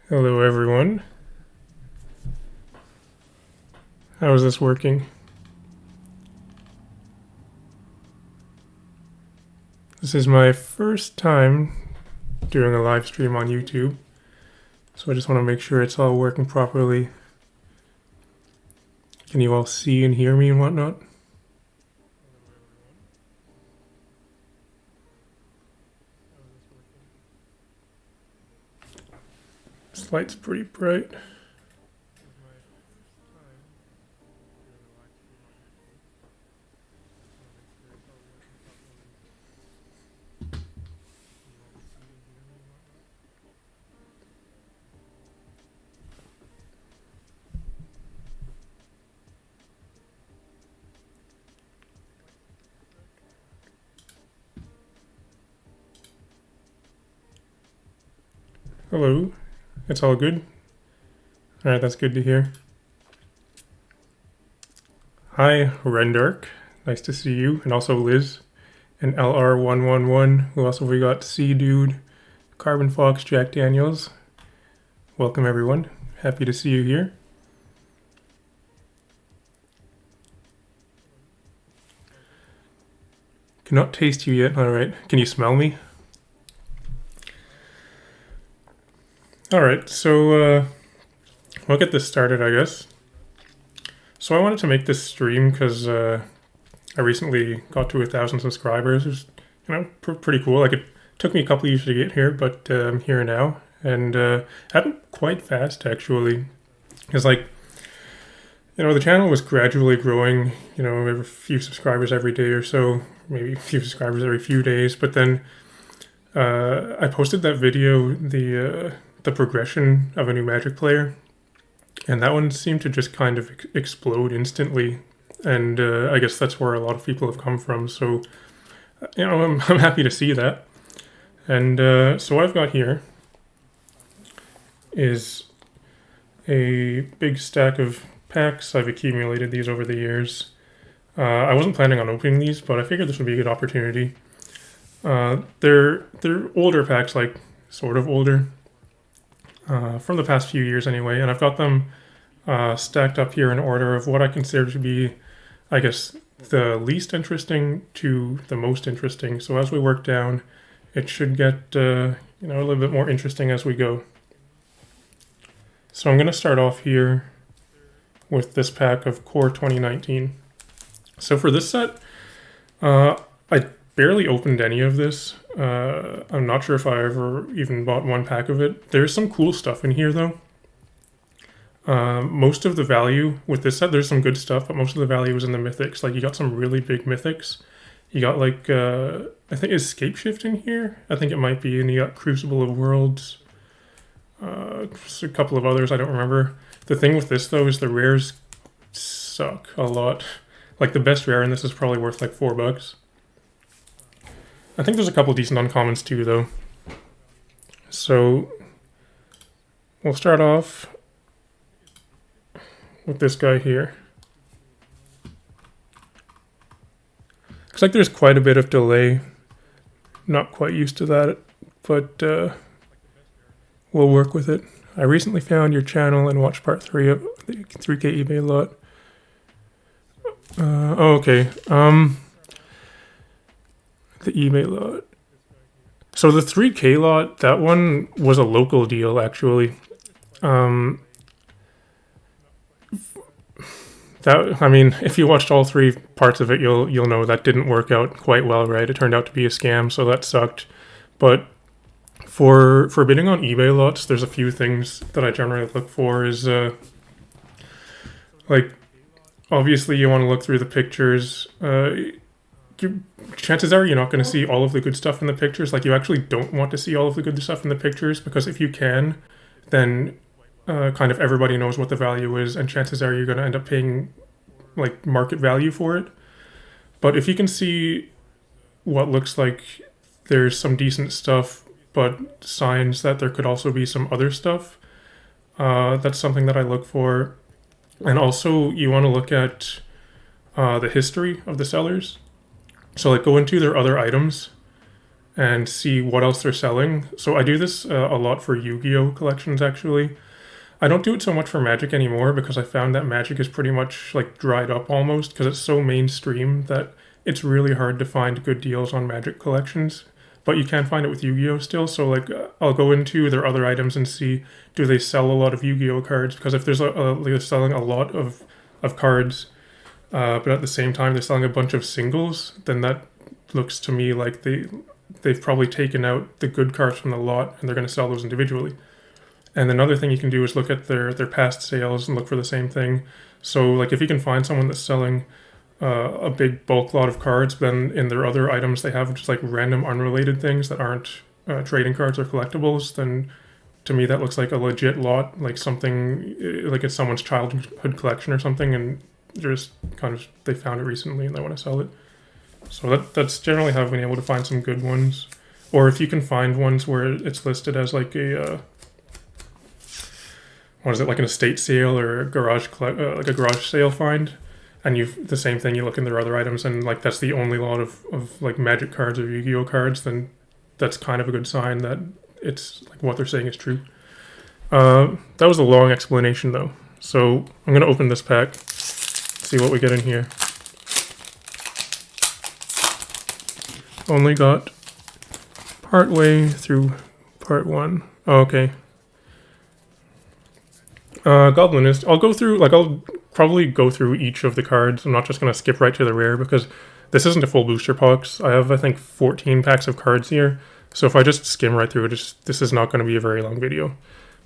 Hello everyone. How is this working? This is my first time doing a live stream on YouTube, so I just want to make sure it's all working properly. Can you all see and hear me and whatnot? This light's pretty bright. Hello. It's all good? Alright, that's good to hear. Hi, Rendark. Nice to see you. And also Liz. And LR111, who also we got C Dude, Carbon Fox, Jack Daniels. Welcome everyone. Happy to see you here. Cannot taste you yet. Alright. Can you smell me? Alright, so we'll get this started, I guess. So I wanted to make this stream because I recently got to 1,000 subscribers. It was, pretty cool. Like, it took me a couple of years to get here, but I'm here now. And happened quite fast, actually. Because, the channel was gradually growing, every few subscribers every day or so. Maybe a few subscribers every few days. But then I posted that video, the progression of a new Magic player, and that one seemed to just kind of explode instantly, and I guess that's where a lot of people have come from, so I'm happy to see that. And so what I've got here is a big stack of packs. I've accumulated these over the years. I wasn't planning on opening these, but I figured this would be a good opportunity. They're older packs, like sort of older. From the past few years anyway, and I've got them stacked up here in order of what I consider to be, I guess, the least interesting to the most interesting. So as we work down, it should get a little bit more interesting as we go. So I'm going to start off here with this pack of Core 2019. So for this set, I barely opened any of this. I'm not sure if I ever even bought one pack of it. There's some cool stuff in here, though. Most of the value with this set, there's some good stuff, but most of the value is in the mythics. Like, you got some really big mythics. You got, I think is Scapeshift in here? I think it might be. And you got Crucible of Worlds. Just a couple of others, I don't remember. The thing with this, though, is the rares suck a lot. Like, the best rare in this is probably worth, $4. I think there's a couple decent uncommons too, though. So we'll start off with this guy here. Looks like there's quite a bit of delay. Not quite used to that, but we'll work with it. I recently found your channel and watched part 3 of the 3K eBay lot. Okay. The eBay lot. So the 3K lot, that one was a local deal, actually. If you watched all 3 parts of it, you'll know that didn't work out quite well, right? It turned out to be a scam, so that sucked. But for bidding on eBay lots, there's a few things that I generally look for. Is obviously you want to look through the pictures. Chances are you're not going to see all of the good stuff in the pictures. You actually don't want to see all of the good stuff in the pictures, because if you can, then kind of everybody knows what the value is, and chances are you're going to end up paying market value for it. But if you can see what looks like there's some decent stuff, but signs that there could also be some other stuff, that's something that I look for. And also you want to look at the history of the sellers. So go into their other items and see what else they're selling. So I do this a lot for Yu-Gi-Oh collections, actually. I don't do it so much for Magic anymore because I found that Magic is pretty much like dried up almost because it's so mainstream that it's really hard to find good deals on Magic collections. But you can find it with Yu-Gi-Oh still. So like I'll go into their other items and see, do they sell a lot of Yu-Gi-Oh cards? Because if there's they're selling a lot of cards, but at the same time they're selling a bunch of singles, then that looks to me like they've probably taken out the good cards from the lot and they're going to sell those individually. And another thing you can do is look at their past sales and look for the same thing. So like if you can find someone that's selling a big bulk lot of cards, but then in their other items they have just like random unrelated things that aren't trading cards or collectibles, then to me that looks like a legit lot, like something like it's someone's childhood collection or something, and just kind of they found it recently and they want to sell it. So that's generally how I've been able to find some good ones. Or if you can find ones where it's listed as like a what is it, like an estate sale or a like a garage sale find, and the same thing, you look in their other items and like that's the only lot of like Magic cards or Yu-Gi-Oh cards, then that's kind of a good sign that it's like what they're saying is true. That was a long explanation though, so I'm gonna open this pack, see what we get in here. Only got part way through part 1. Oh, okay. Goblinist. I'll probably go through each of the cards. I'm not just going to skip right to the rare because this isn't a full booster box. I have, I think, 14 packs of cards here. So if I just skim right through it, this is not going to be a very long video.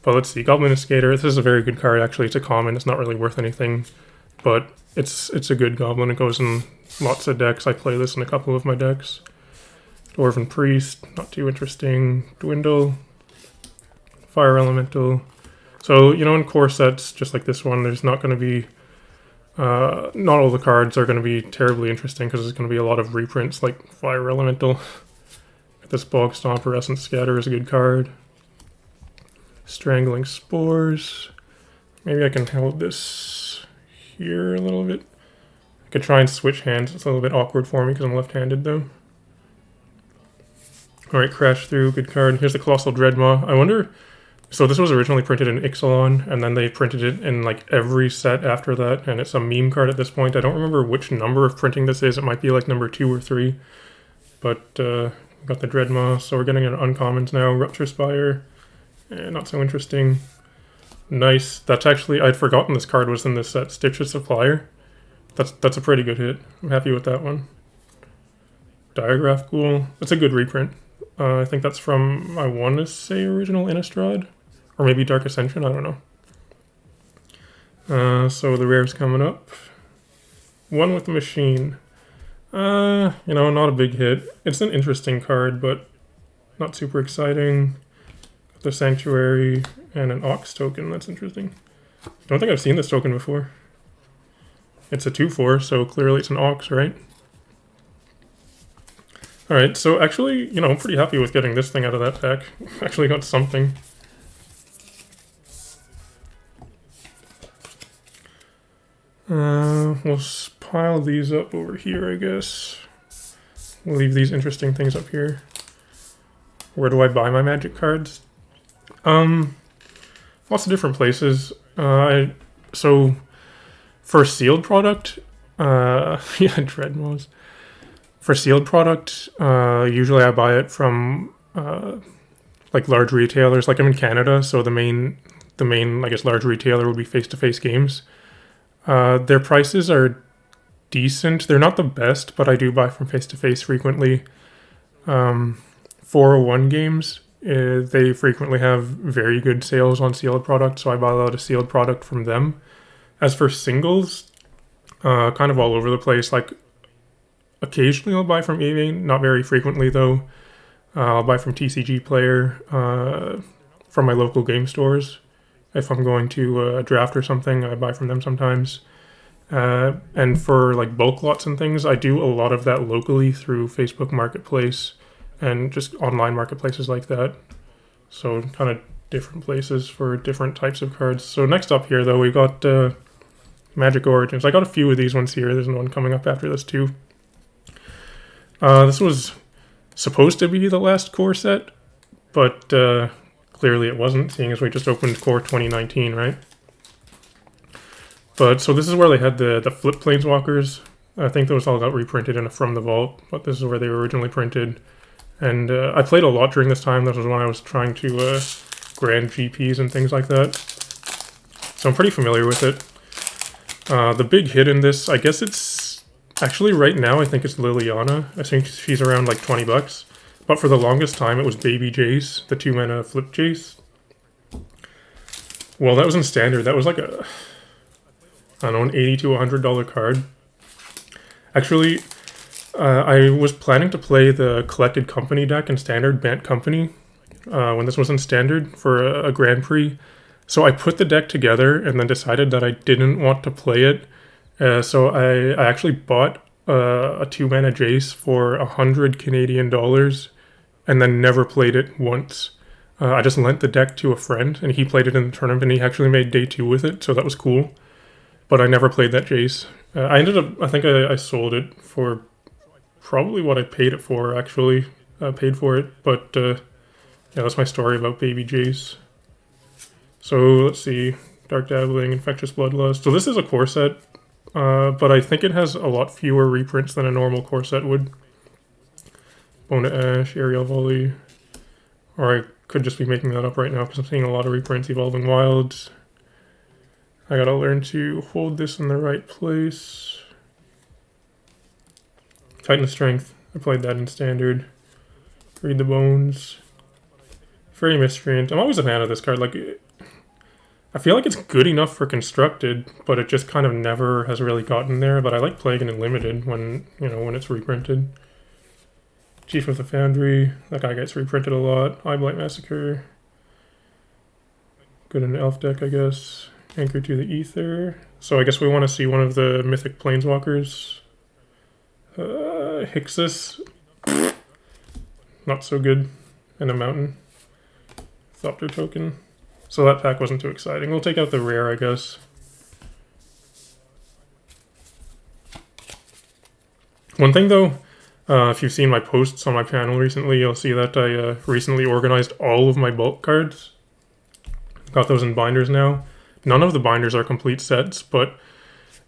But let's see. Goblinist Skater. This is a very good card, actually. It's a common. It's not really worth anything. But it's a good goblin. It goes in lots of decks. I play this in a couple of my decks. Dwarven Priest. Not too interesting. Dwindle. Fire Elemental. So, you know, in core sets, just like this one, there's not going to be, not all the cards are going to be terribly interesting because there's going to be a lot of reprints like Fire Elemental. This Bog Stomper, Essence Scatter is a good card. Strangling Spores. Maybe I can hold this here a little bit. I could try and switch hands. It's a little bit awkward for me because I'm left-handed though. Alright, Crash Through, good card. Here's the Colossal Dreadmaw. I wonder... So this was originally printed in Ixalan, and then they printed it in like every set after that, and it's a meme card at this point. I don't remember which number of printing this is. It might be like number 2 or 3. But got the Dreadmaw, so we're getting an uncommons now. Rupture Spire, not so interesting. Nice. That's actually, I'd forgotten this card was in this set. Stitch Supplier. That's a pretty good hit. I'm happy with that one. Diagraph Ghoul. That's a good reprint. I think that's from, I want to say, original Innistrad. Or maybe Dark Ascension, I don't know. So the rare's coming up. One with the Machine. You know, not a big hit. It's an interesting card, but not super exciting. The Sanctuary and an Ox token, that's interesting. Don't think I've seen this token before. It's a 2/4, so clearly it's an Ox, right? Alright, so actually, you know, I'm pretty happy with getting this thing out of that pack. Actually got something. We'll pile these up over here, I guess. We'll leave these interesting things up here. Where do I buy my Magic cards? Lots of different places. So, for sealed product, yeah, Dreadmaws. For sealed product, usually I buy it from like large retailers. Like I'm in Canada, so the main I guess large retailer would be Face-to-Face Games. Their prices are decent. They're not the best, but I do buy from Face-to-Face frequently. 401 Games, they frequently have very good sales on sealed product, so I buy a lot of sealed product from them. As for singles, kind of all over the place. Like occasionally I'll buy from eBay, not very frequently though. I'll buy from TCG Player, from my local game stores. If I'm going to a draft or something, I buy from them sometimes. And for like bulk lots and things, I do a lot of that locally through Facebook Marketplace and just online marketplaces like that. So kind of different places for different types of cards. So next up here though, we've got Magic Origins. I got a few of these ones here. There's one coming up after this too. This was supposed to be the last core set, but clearly it wasn't, seeing as we just opened core 2019, right? But so this is where they had the flip planeswalkers. I think those all got reprinted in a From the Vault, but this is where they were originally printed. And I played a lot during this time. That was when I was trying to grand GPs and things like that. So I'm pretty familiar with it. The big hit in this, I guess it's... Actually, right now, I think it's Liliana. I think she's around like 20 bucks. But for the longest time, it was Baby Jace, the 2-mana flip Jace. Well, that was in Standard. That was like a... I don't know, an $80 to $100 card. Actually, I was planning to play the Collected Company deck in Standard, Bant Company, when this was in Standard for a Grand Prix. So I put the deck together and then decided that I didn't want to play it. So I actually bought a 2-mana Jace for 100 Canadian dollars and then never played it once. I just lent the deck to a friend and he played it in the tournament and he actually made day 2 with it, so that was cool. But I never played that Jace. I think I sold it for probably what I paid it for, actually. I paid for it, but yeah, that's my story about Baby Jace. So, let's see. Dark Dabbling, Infectious Bloodlust. So this is a core set, but I think it has a lot fewer reprints than a normal core set would. Bone to Ash, Aerial Volley. Or I could just be making that up right now because I'm seeing a lot of reprints. Evolving Wilds. I gotta learn to hold this in the right place. Titan Strength. I played that in Standard. Read the Bones. Fairy Miscreant. I'm always a fan of this card. Like, I feel like it's good enough for Constructed, but it just kind of never has really gotten there. But I like playing it in Limited when, you know, when it's reprinted. Chief of the Foundry. That guy gets reprinted a lot. Eye Blight Massacre. Good in Elf deck, I guess. Anchor to the Ether. So I guess we want to see one of the Mythic Planeswalkers. Hixus. Not so good. And a Mountain. Thopter Token. So that pack wasn't too exciting. We'll take out the rare, I guess. One thing though, if you've seen my posts on my channel recently, you'll see that I recently organized all of my bulk cards. Got those in binders now. None of the binders are complete sets, but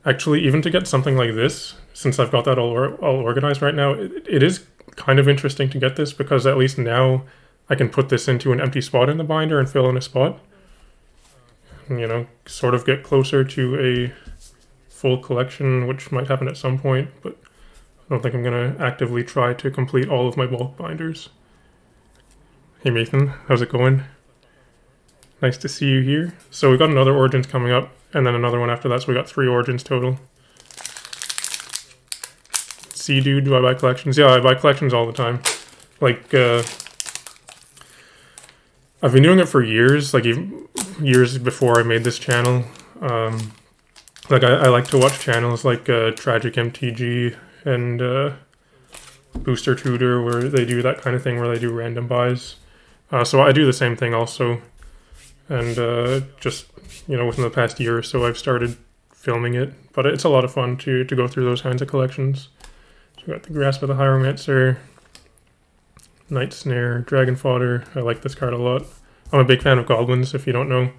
actually even to get something like this, since I've got that all organized right now, it is kind of interesting to get this because at least now I can put this into an empty spot in the binder and fill in a spot. You know, sort of get closer to a full collection, which might happen at some point, but I don't think I'm going to actively try to complete all of my bulk binders. Hey Nathan, how's it going? Nice to see you here. So we got another Origins coming up, and then another one after that, so we got 3 Origins total. See, dude, do I buy collections? Yeah, I buy collections all the time. Like, I've been doing it for years, like even years before I made this channel. Like, I like to watch channels like Tragic MTG and Booster Tutor, where they do that kind of thing, where they do random buys. So I do the same thing also. And just, you know, within the past year or so, I've started filming it. But it's a lot of fun to go through those kinds of collections. So we got the Grasp of the Hieromancer, Night Snare, Dragon Fodder. I like this card a lot. I'm a big fan of goblins, if you don't know.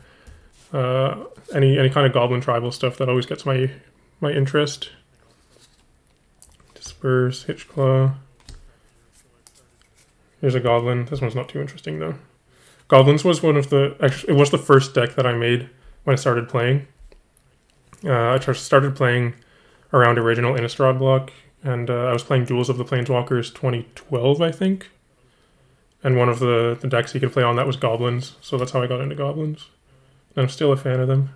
Any kind of goblin tribal stuff, that always gets my interest. Disperse, Hitchclaw. There's a goblin. This one's not too interesting though. Goblins was one of the... Actually, it was the first deck that I made when I started playing. I started playing around original Innistrad block, and I was playing Duels of the Planeswalkers 2012, I think. And one of the decks you could play on that was Goblins, so that's how I got into Goblins. And I'm still a fan of them.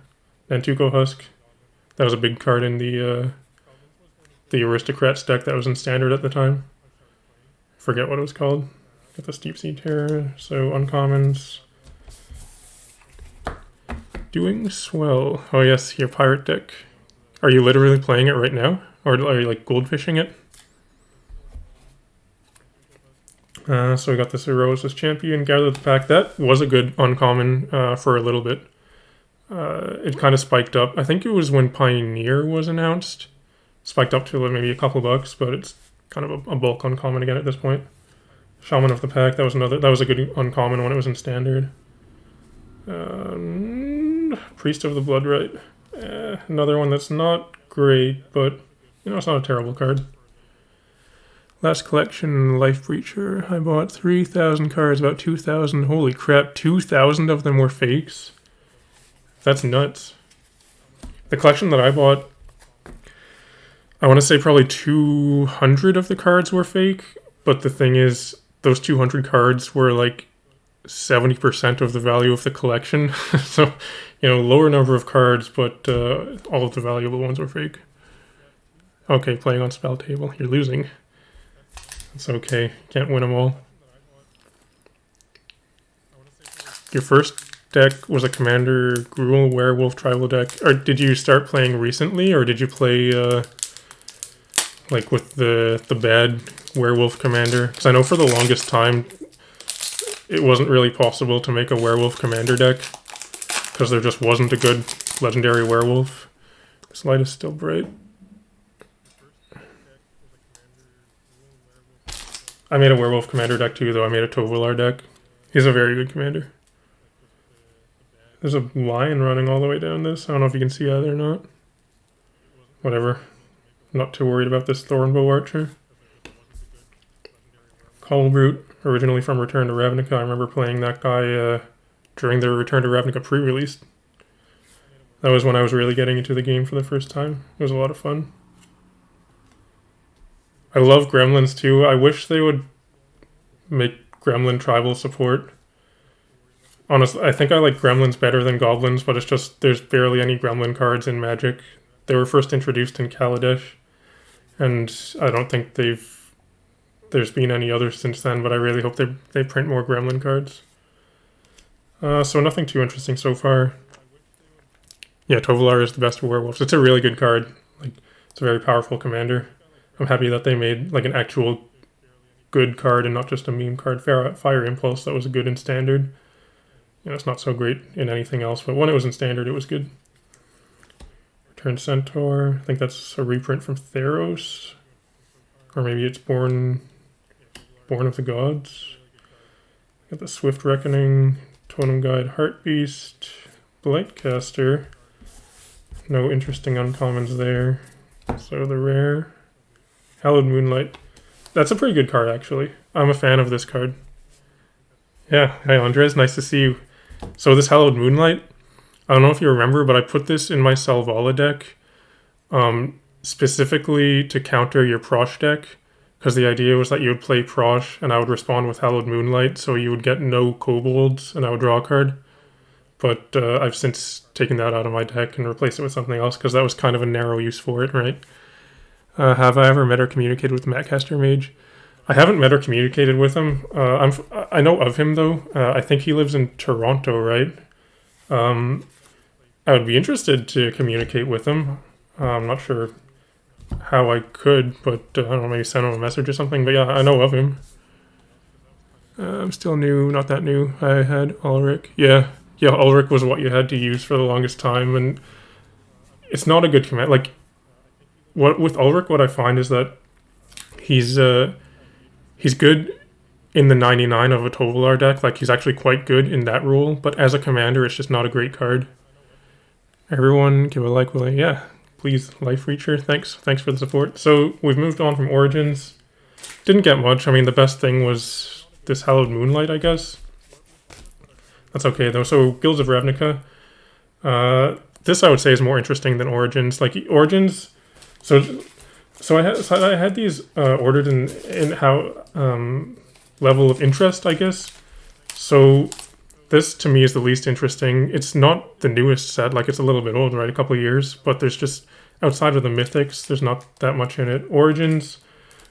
And Tuco Husk. That was a big card in the Aristocrats deck that was in Standard at the time. Forget what it was called. Got the Steep Sea Terror, so uncommons. Doing swell. Oh yes, your pirate deck. Are you literally playing it right now? Or are you like goldfishing it? So we got this Heroes Champion, Gather the Pack. That was a good uncommon for a little bit. It kind of spiked up. I think it was when Pioneer was announced. Spiked up to maybe a couple bucks, but it's kind of a bulk uncommon again at this point. Shaman of the Pack, that was a good uncommon when it was in standard. Priest of the Bloodright. Another one that's not great, but you know, it's not a terrible card. Last collection, Life Breacher. I bought 3,000 cards, about 2,000. Holy crap, 2,000 of them were fakes? That's nuts. The collection that I bought, I want to say probably 200 of the cards were fake, but the thing is, those 200 cards were like 70% of the value of the collection. So, you know, lower number of cards, but all of the valuable ones were fake. Okay, playing on spell table. You're losing. It's okay. Can't win them all. Your first deck was a Commander Gruul Werewolf tribal deck. Or did you start playing recently, or did you play like with the bad Werewolf Commander? Because I know for the longest time it wasn't really possible to make a Werewolf Commander deck because there just wasn't a good legendary werewolf. This light is still bright. I made a Werewolf Commander deck too, though. I made a Tovolar deck. He's a very good commander. There's a lion running all the way down this. I don't know if you can see that or not. Whatever. I'm not too worried about this Thornbow Archer. Colbrute, originally from Return to Ravnica. I remember playing that guy during the Return to Ravnica pre-release. That was when I was really getting into the game for the first time. It was a lot of fun. I love Gremlins too. I wish they would make Gremlin tribal support. Honestly, I think I like Gremlins better than Goblins, but it's just there's barely any Gremlin cards in Magic. They were first introduced in Kaladesh, and I don't think there's been any others since then, but I really hope they print more Gremlin cards. So nothing too interesting so far. Yeah, Tovolar is the best of werewolves. It's a really good card. Like, it's a very powerful commander. I'm happy that they made like an actual good card and not just a meme card. Fire Impulse, that was good in standard. You know, it's not so great in anything else, but when it was in standard, it was good. Return Centaur. I think that's a reprint from Theros. Or maybe it's Born of the Gods. Got the Swift Reckoning, Totem Guide, Heartbeast, Blightcaster. No interesting uncommons there. So the rare. Hallowed Moonlight. That's a pretty good card, actually. I'm a fan of this card. Yeah, hey Andres, nice to see you. So this Hallowed Moonlight, I don't know if you remember, but I put this in my Selvala deck specifically to counter your Prosh deck, because the idea was that you would play Prosh and I would respond with Hallowed Moonlight, so you would get no kobolds and I would draw a card. But I've since taken that out of my deck and replaced it with something else, because that was kind of a narrow use for it, right? Have I ever met or communicated with Matcaster Mage? I haven't met or communicated with him. I know of him, though. I think he lives in Toronto, right? I would be interested to communicate with him. I'm not sure how I could, but I don't know, maybe send him a message or something. But yeah, I know of him. I'm still new, not that new. I had Ulrich. Yeah, Ulrich was what you had to use for the longest time, and it's not a good command. Like, with Ulrich, what I find is that he's good in the 99 of a Tovolar deck. Like, he's actually quite good in that role, but as a commander, it's just not a great card. Everyone, give a like, will I? Yeah, please, Life Reacher. Thanks for the support. So we've moved on from Origins. Didn't get much. I mean, the best thing was this Hallowed Moonlight, I guess. That's okay though. So Guilds of Ravnica. This I would say is more interesting than Origins. Like Origins. So I had these ordered in how level of interest, I guess. So this to me is the least interesting. It's not the newest set, like it's a little bit old, right? A couple of years, but there's just outside of the mythics, there's not that much in it. Origins,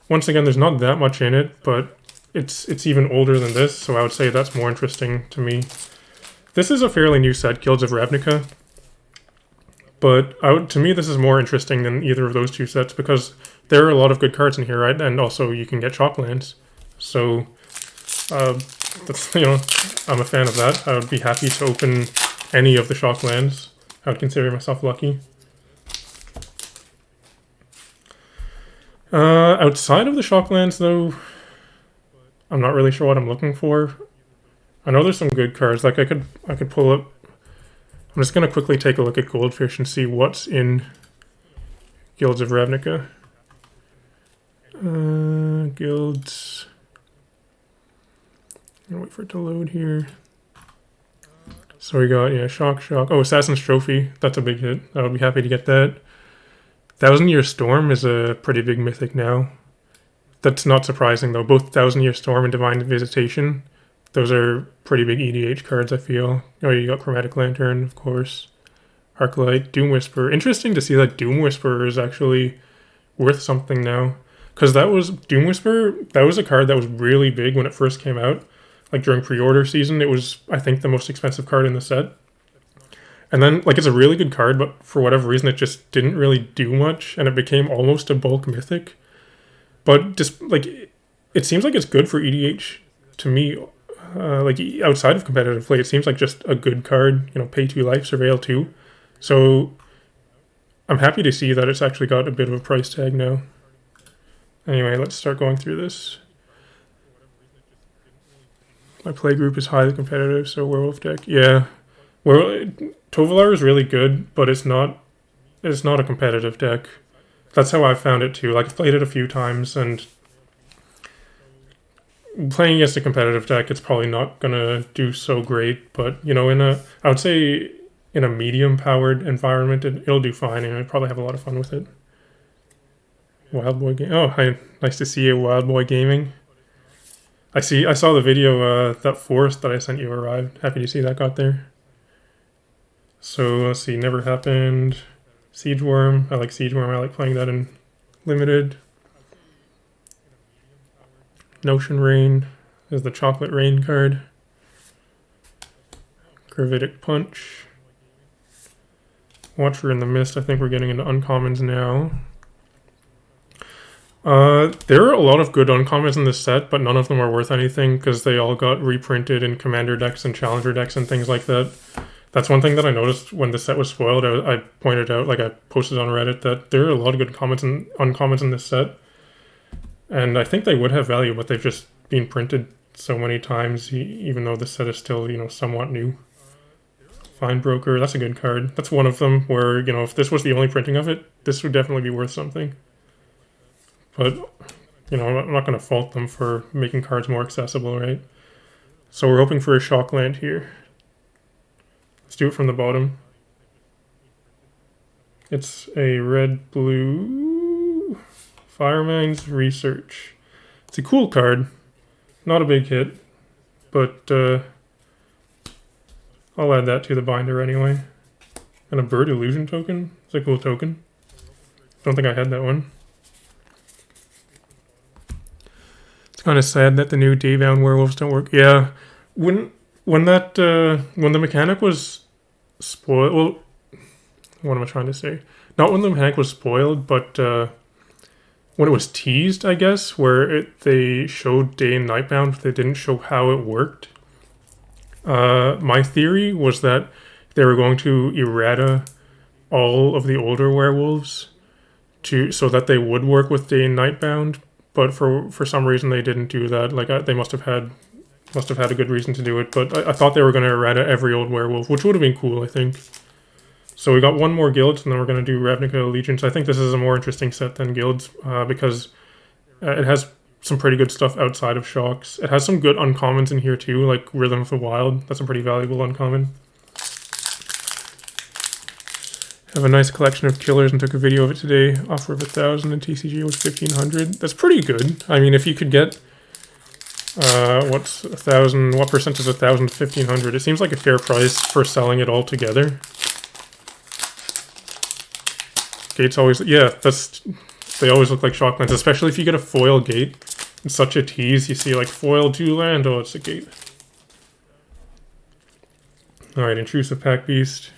once again, there's not that much in it, but it's even older than this, so I would say that's more interesting to me. This is a fairly new set, Guilds of Ravnica. But to me, this is more interesting than either of those two sets because there are a lot of good cards in here, right? And also you can get Shocklands. So, that's, you know, I'm a fan of that. I would be happy to open any of the Shocklands. I would consider myself lucky. Outside of the Shocklands, though, I'm not really sure what I'm looking for. I know there's some good cards. Like I could pull up. I'm just gonna quickly take a look at Goldfish and see what's in Guilds of Ravnica. Guilds. I'm gonna wait for it to load here. So we got, yeah, Shock. Oh, Assassin's Trophy. That's a big hit. I would be happy to get that. 1,000-Year Storm is a pretty big mythic now. That's not surprising, though. Both 1,000-Year Storm and Divine Visitation, those are pretty big EDH cards, I feel. Oh, you got Chromatic Lantern, of course. Arclight, Doom Whisperer. Interesting to see that Doom Whisperer is actually worth something now. Because that was, Doom Whisperer, that was a card that was really big when it first came out. Like during pre-order season, it was, I think, the most expensive card in the set. And then, like, it's a really good card, but for whatever reason, it just didn't really do much, and it became almost a bulk mythic. But just, like, it seems like it's good for EDH to me. Like, outside of competitive play, it seems like just a good card. You know, pay 2 life, surveil 2. So, I'm happy to see that it's actually got a bit of a price tag now. Anyway, let's start going through this. My play group is highly competitive, so Werewolf deck. Yeah. Tovolar is really good, but it's not a competitive deck. That's how I found it too. Like, I've played it a few times, and playing against a competitive deck, it's probably not gonna do so great. But you know, I would say in a medium-powered environment, it'll do fine, and I'd probably have a lot of fun with it. Wild Boy Game. Oh, hi. Nice to see you, Wild Boy Gaming. I saw the video that Forest that I sent you arrived. Happy to see that got there. So let's see, Never Happened, Siege Worm. I like Siege Worm. I like playing that in limited. Notion Rain is the Chocolate Rain card. Gravitic Punch. Watcher in the Mist. I think we're getting into uncommons now. There are a lot of good uncommons in this set, but none of them are worth anything because they all got reprinted in commander decks and challenger decks and things like that. That's one thing that I noticed when the set was spoiled. I pointed out, like I posted on Reddit, that there are a lot of good uncommons in this set. And I think they would have value, but they've just been printed so many times, even though the set is still, you know, somewhat new. Fine Broker, that's a good card. That's one of them where, you know, if this was the only printing of it, this would definitely be worth something. But, you know, I'm not going to fault them for making cards more accessible, right? So we're hoping for a Shockland here. Let's do it from the bottom. It's a red-blue Firemind's Research. It's a cool card. Not a big hit, but I'll add that to the binder anyway. And a Bird Illusion token. It's a cool token. Don't think I had that one. It's kind of sad that the new Daybound werewolves don't work. Yeah, when the mechanic was spoiled. Well, what am I trying to say? Not when the mechanic was spoiled, but when it was teased, I guess, where they showed Day and Nightbound, but they didn't show how it worked. My theory was that they were going to errata all of the older werewolves so that they would work with Day and Nightbound. But for some reason they didn't do that. Like they must have had a good reason to do it. But I thought they were going to errata every old werewolf, which would have been cool, I think. So we got one more guild, and then we're going to do Ravnica Allegiance. I think this is a more interesting set than guilds because it has some pretty good stuff outside of shocks. It has some good uncommons in here too, like Rhythm of the Wild. That's a pretty valuable uncommon. Have a nice collection of killers and took a video of it today. Offer of 1,000 and TCG was 1,500. That's pretty good. I mean, if you could get what's 1,000? What percent is 1,000 to 1,500? It seems like a fair price for selling it all together. Gates always, yeah, they always look like shocklands, especially if you get a foil gate. It's such a tease. You see like foil 2 land. Oh, it's a gate. All right, Intrusive Pack Beast.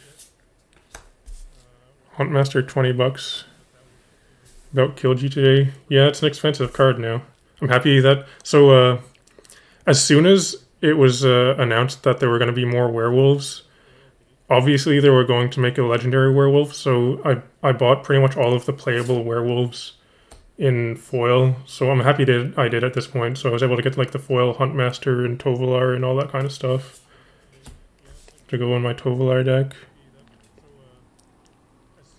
Huntmaster, $20. About killed you today. Yeah, it's an expensive card now. I'm happy that... So, as soon as it was announced that there were going to be more werewolves, obviously they were going to make a legendary werewolf, so I bought pretty much all of the playable werewolves in foil, so I'm happy that I did at this point. So I was able to get like the foil Huntmaster and Tovolar and all that kind of stuff to go in my Tovolar deck.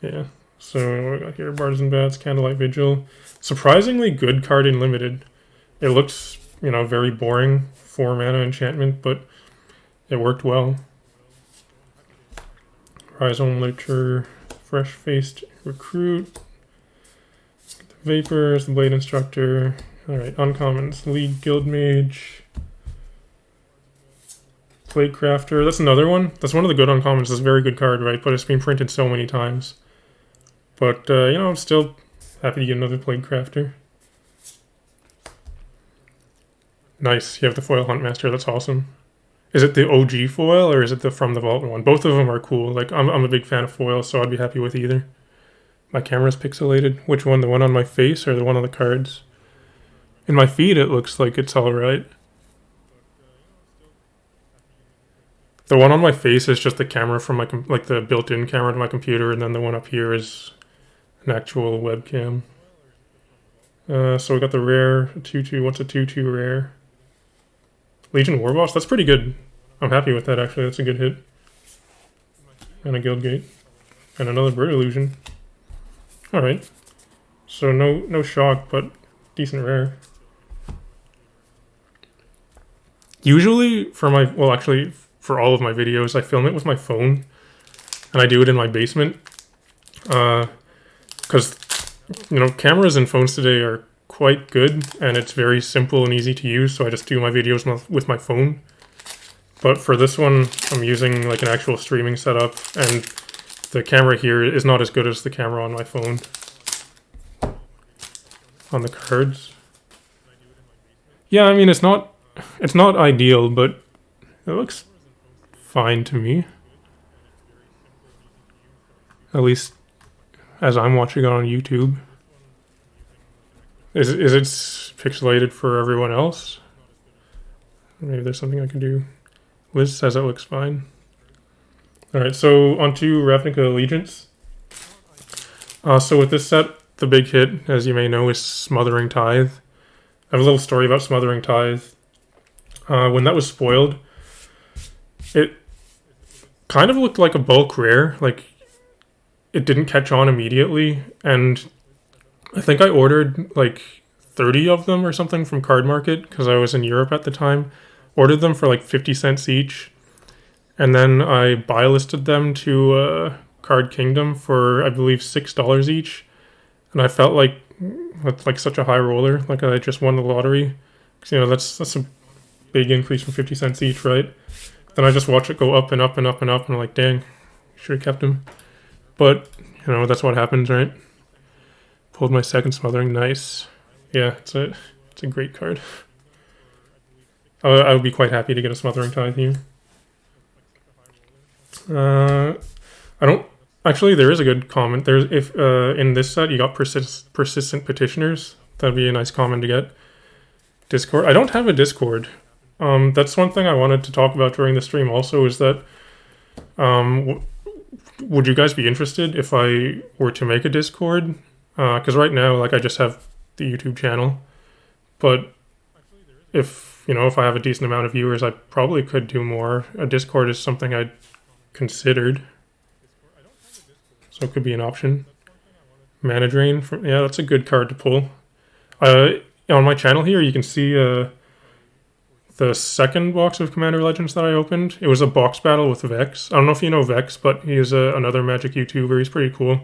Yeah, so I got here Bards and Bats, Candlelight Vigil. Surprisingly good card in Limited. It looks, you know, very boring, 4 mana enchantment, but it worked well. Rhizome Lurcher, Fresh-Faced Recruit, the Vapors, the Blade Instructor. Alright, uncommons, League Guildmage, Blade Crafter. That's another one. That's one of the good uncommons. It's a very good card, right? But it's been printed so many times. But, you know, I'm still happy to get another Blade Crafter. Nice, you have the foil Huntmaster. That's awesome. Is it the OG foil or is it the From the Vault one? Both of them are cool. Like, I'm a big fan of foil, so I'd be happy with either. My camera's pixelated. Which one? The one on my face or the one on the cards? In my feed, it looks like it's alright. The one on my face is just the camera from my, like the built-in camera to my computer, and then the one up here is an actual webcam. So we got the rare 2/2. What's a 2/2 rare? Legion Warboss. That's pretty good. I'm happy with that, actually. That's a good hit. And a Guildgate. And another Bird Illusion. Alright. So no shock, but decent rare. Usually for my, well actually for all of my videos, I film it with my phone. And I do it in my basement. Because, you know, cameras and phones today are quite good, and it's very simple and easy to use, so I just do my videos with my phone. But for this one, I'm using like an actual streaming setup, and the camera here is not as good as the camera on my phone. On the cards. Yeah, I mean, it's not ideal, but it looks fine to me. At least as I'm watching it on YouTube. Is it pixelated for everyone else? Maybe there's something I can do. Liz says it looks fine. Alright, so on to Ravnica Allegiance. So with this set, the big hit, as you may know, is Smothering Tithe. I have a little story about Smothering Tithe. When that was spoiled, it kind of looked like a bulk rare. Like, it didn't catch on immediately, and I think I ordered like 30 of them or something from Card Market because I was in Europe at the time. Ordered them for like 50 cents each, and then I buy listed them to Card Kingdom for I believe $6 each, and I felt like that's like such a high roller, like I just won the lottery. Cause, you know, that's a big increase from 50 cents each, right? Then I just watch it go up and up and up and up, and I'm like, dang, should have kept them. But, you know, that's what happens, right? Pulled my second Smothering, nice. Yeah, it's a great card. I would be quite happy to get a Smothering Tithe here. I don't... Actually, there is a good comment. There's if in this set you got Persistent Petitioners. That'd be a nice comment to get. Discord. I don't have a Discord. That's one thing I wanted to talk about during the stream also, is that would you guys be interested if I were to make a Discord? Because right now, like, I just have the YouTube channel. But if, you know, if I have a decent amount of viewers, I probably could do more. A Discord is something I'd considered. So it could be an option. Mana Drain. Yeah, that's a good card to pull. On my channel here, you can see the second box of Commander Legends that I opened. It was a box battle with Vex. I don't know if you know Vex, but he is another Magic YouTuber. He's pretty cool.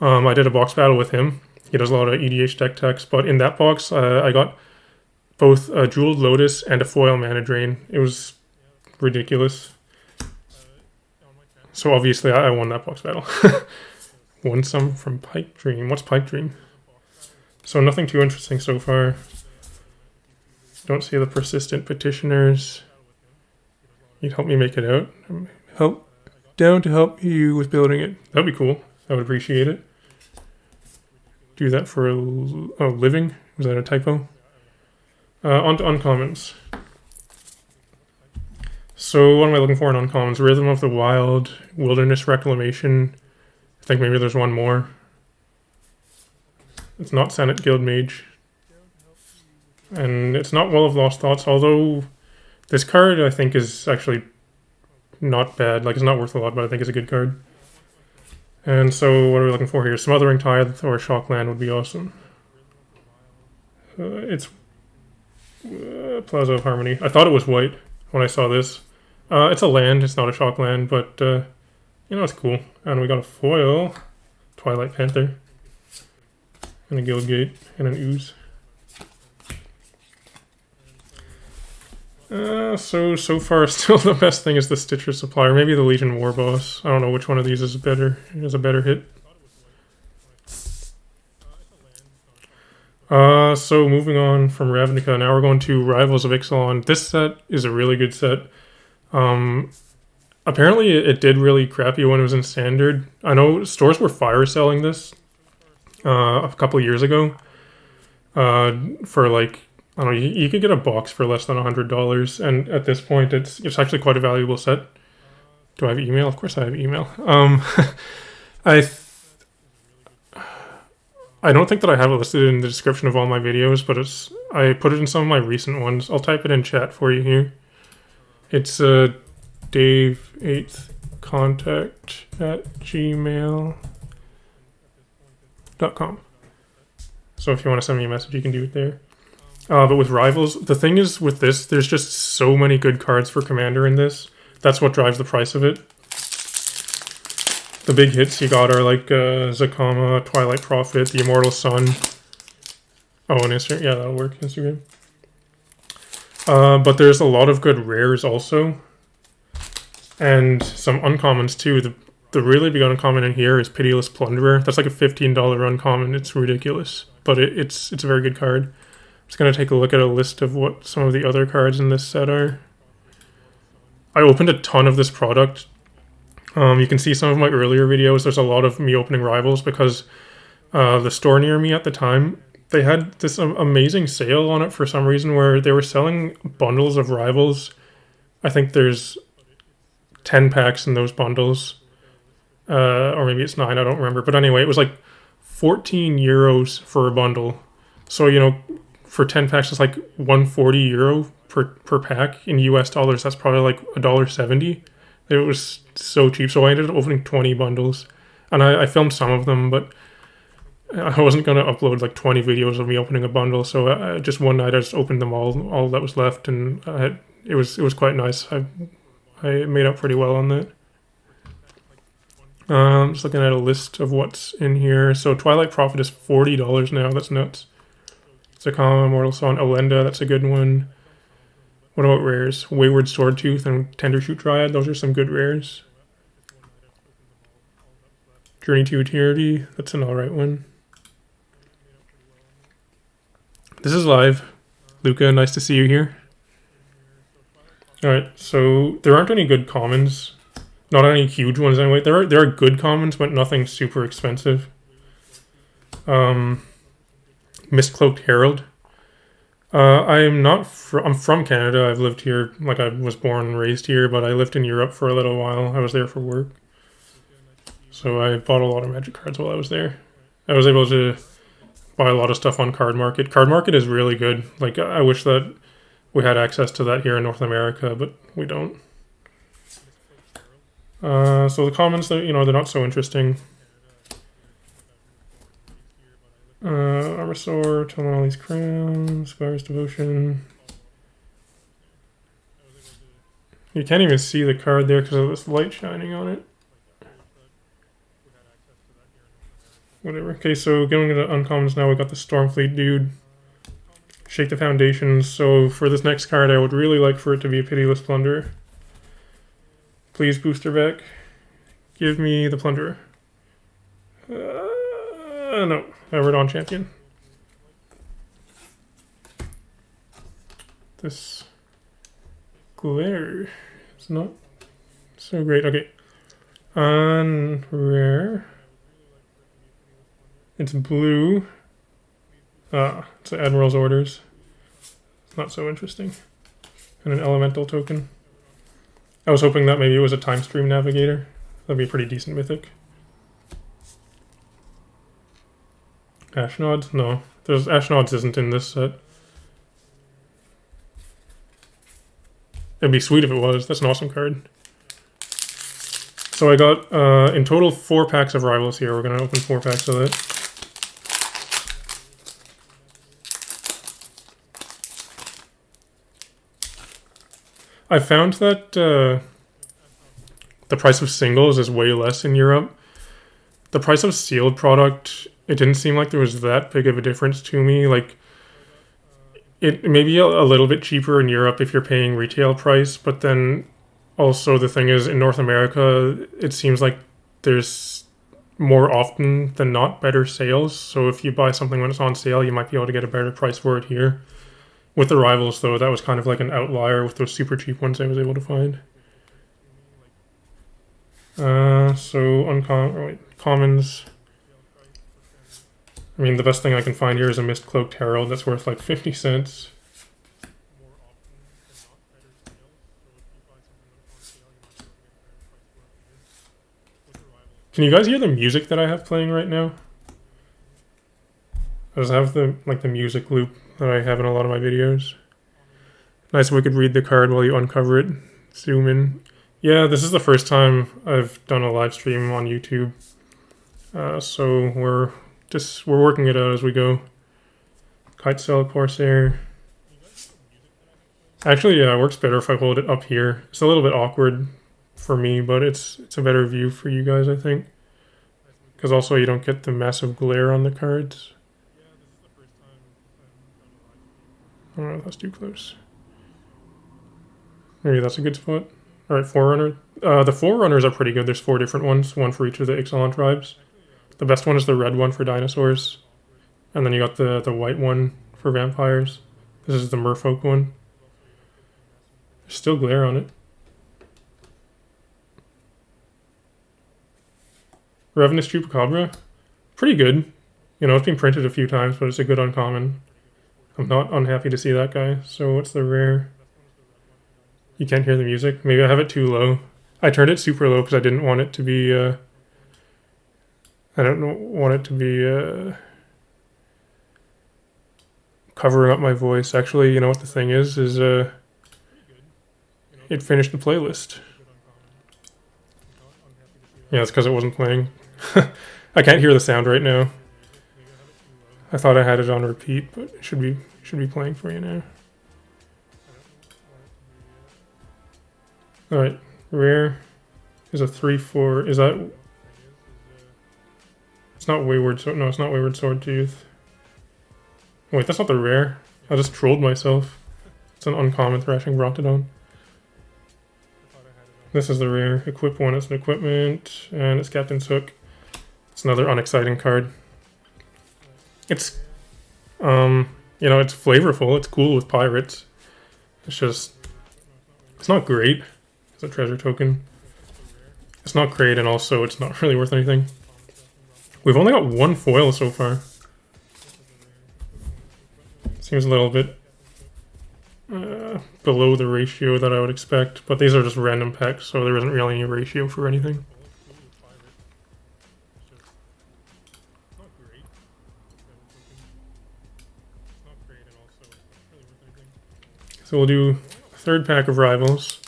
I did a box battle with him. He does a lot of EDH deck techs, but in that box, I got both a Jeweled Lotus and a foil Mana Drain. It was ridiculous. So obviously, I won that box battle. Won some from Pipe Dream. What's Pipe Dream? So nothing too interesting so far. Don't see the Persistent Petitioners. You'd help me make it out. Down to help you with building it. That'd be cool. I would appreciate it. Do that for a living. Was that a typo? On to uncommons. So what am I looking for in uncommons? Rhythm of the Wild, Wilderness Reclamation. I think maybe there's one more. It's not Senate Guild Mage. And it's not Well of Lost Thoughts, although this card I think is actually not bad. Like, it's not worth a lot, but I think it's a good card. And so what are we looking for here? Smothering Tithe or Shockland would be awesome. It's Plaza of Harmony. I thought it was white when I saw this. It's a land, it's not a Shockland, but you know, it's cool. And we got a foil, Twilight Panther, and a Guild Gate, and an Ooze. So far, still the best thing is the Stitcher Supplier. Maybe the Legion War Boss. I don't know which one of these is better. Is a better hit. So moving on from Ravnica, now we're going to Rivals of Ixalan. This set is a really good set. Apparently it did really crappy when it was in Standard. I know stores were fire selling this a couple of years ago for like, I don't know, you could get a box for less than $100, and at this point it's actually quite a valuable set. Do I have email? Of course I have email. I don't think that I have it listed in the description of all my videos, but I put it in some of my recent ones. I'll type it in chat for you here. It's dave8contact@gmail.com. So if you want to send me a message, you can do it there. But with Rivals, the thing is with this, there's just so many good cards for Commander in this. That's what drives the price of it. The big hits you got are like Zakama, Twilight Prophet, the Immortal Sun. Oh, and Instagram. Yeah, that'll work. Instagram. But there's a lot of good rares also. And some uncommons too. The really big uncommon in here is Pitiless Plunderer. That's like a $15 uncommon. It's ridiculous. But it's a very good card. I'm just going to take a look at a list of what some of the other cards in this set are. I opened a ton of this product. You can see some of my earlier videos. There's a lot of me opening Rivals because the store near me at the time, they had this amazing sale on it for some reason where they were selling bundles of Rivals. I think there's 10 packs in those bundles. Or maybe it's 9, I don't remember. But anyway, it was like 14 euros for a bundle. So, you know, for 10 packs, it's like €140 per pack. In US dollars, that's probably like $1.70. It was so cheap, so I ended up opening 20 bundles. And I filmed some of them, but I wasn't going to upload like 20 videos of me opening a bundle, so just one night I just opened them all that was left, and it was quite nice. I made up pretty well on that. Just looking at a list of what's in here. So Twilight Prophet is $40 now, that's nuts. Zakama, Immortal Sun, Elenda, that's a good one. What about rares? Wayward Swordtooth and Tendershoot Dryad, those are some good rares. Journey to Eternity, that's an alright one. This is live. Luca, nice to see you here. Alright, so there aren't any good commons. Not any huge ones anyway. There are good commons, but nothing super expensive. Mistcloaked Herald. I'm from Canada. I've lived here, like I was born and raised here, but I lived in Europe for a little while. I was there for work. So I bought a lot of Magic cards while I was there. I was able to buy a lot of stuff on Card Market. Card Market is really good. Like, I wish that we had access to that here in North America, but we don't. So the commons, you know, they're not so interesting. Armosaur, Tonali's Crown, Squire's Devotion. You can't even see the card there because of this light shining on it. Whatever. Okay, so going into uncommons now, we got the Stormfleet dude. Shake the Foundations. So for this next card, I would really like for it to be a Pitiless Plunderer. Please, booster back. Give me the Plunderer. No. Everdon Champion. This glare is not so great. Okay. On rare. It's blue. It's an Admiral's Orders. It's not so interesting. And an Elemental token. I was hoping that maybe it was a Time Stream Navigator. That'd be a pretty decent mythic. Ashnod? No. There's Ashnod's isn't in this set. It'd be sweet if it was. That's an awesome card. So I got, in total, 4 packs of Rivals here. We're going to open 4 packs of it. I found that the price of singles is way less in Europe. The price of sealed product, it didn't seem like there was that big of a difference to me. Like, it may be a little bit cheaper in Europe if you're paying retail price, but then also the thing is, in North America, it seems like there's more often than not better sales. So if you buy something when it's on sale, you might be able to get a better price for it here. With the Rivals, though, that was kind of like an outlier with those super cheap ones I was able to find. Commons. I mean, the best thing I can find here is a Mist-Cloaked Herald that's worth like 50 cents. Can you guys hear the music that I have playing right now? I just have the music loop that I have in a lot of my videos. Nice if we could read the card while you uncover it. Zoom in. Yeah, this is the first time I've done a live stream on YouTube. So we're working it out as we go. Kite Sail Corsair. Actually, yeah, it works better if I hold it up here. It's a little bit awkward for me, but it's a better view for you guys, I think. Because also you don't get the massive glare on the cards. Oh, that's too close. Maybe that's a good spot. Alright, Forerunner. The Forerunners are pretty good. There's 4 different ones, one for each of the Ixalan tribes. The best one is the red one for dinosaurs. And then you got the white one for vampires. This is the merfolk one. There's still glare on it. Ravenous Chupacabra. Pretty good. You know, it's been printed a few times, but it's a good uncommon. I'm not unhappy to see that guy. So what's the rare? You can't hear the music? Maybe I have it too low. I turned it super low because I didn't want it to be, covering up my voice. Actually, you know what the thing is it finished the playlist. Yeah, it's because it wasn't playing. I can't hear the sound right now. I thought I had it on repeat, but it should be playing for you now. Alright, rare is a 3/4. Is that... It's not Wayward Sword. No, it's not Wayward Swordtooth. Wait, that's not the rare. I just trolled myself. It's an uncommon Thrashing Brontodon. This is the rare. Equip one, it's an equipment, and it's Captain's Hook. It's another unexciting card. It's, you know, it's flavorful. It's cool with pirates. It's just, it's not great. It's a treasure token. It's not great, and also it's not really worth anything. We've only got 1 foil so far. Seems a little bit below the ratio that I would expect, but these are just random packs, so there isn't really any ratio for anything. So we'll do a 3rd pack of Rivals.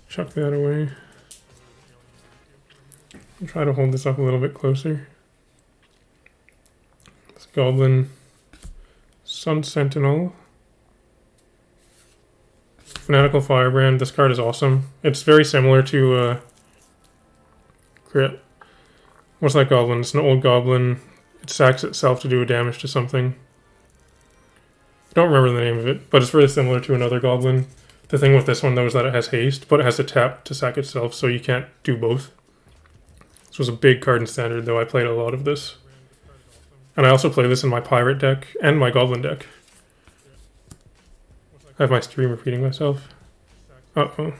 Chuck that away. I'll try to hold this up a little bit closer. This Goblin, Sun Sentinel, Fanatical Firebrand. This card is awesome. It's very similar to Crit. What's that goblin? It's an old goblin. It sacks itself to do a damage to something. I don't remember the name of it, but it's very similar to another goblin. The thing with this one, though, is that it has haste, but it has to tap to sack itself, so you can't do both. This was a big card in Standard, though. I played a lot of this. And I also play this in my Pirate deck and my Goblin deck. I have my stream repeating myself. Uh-oh.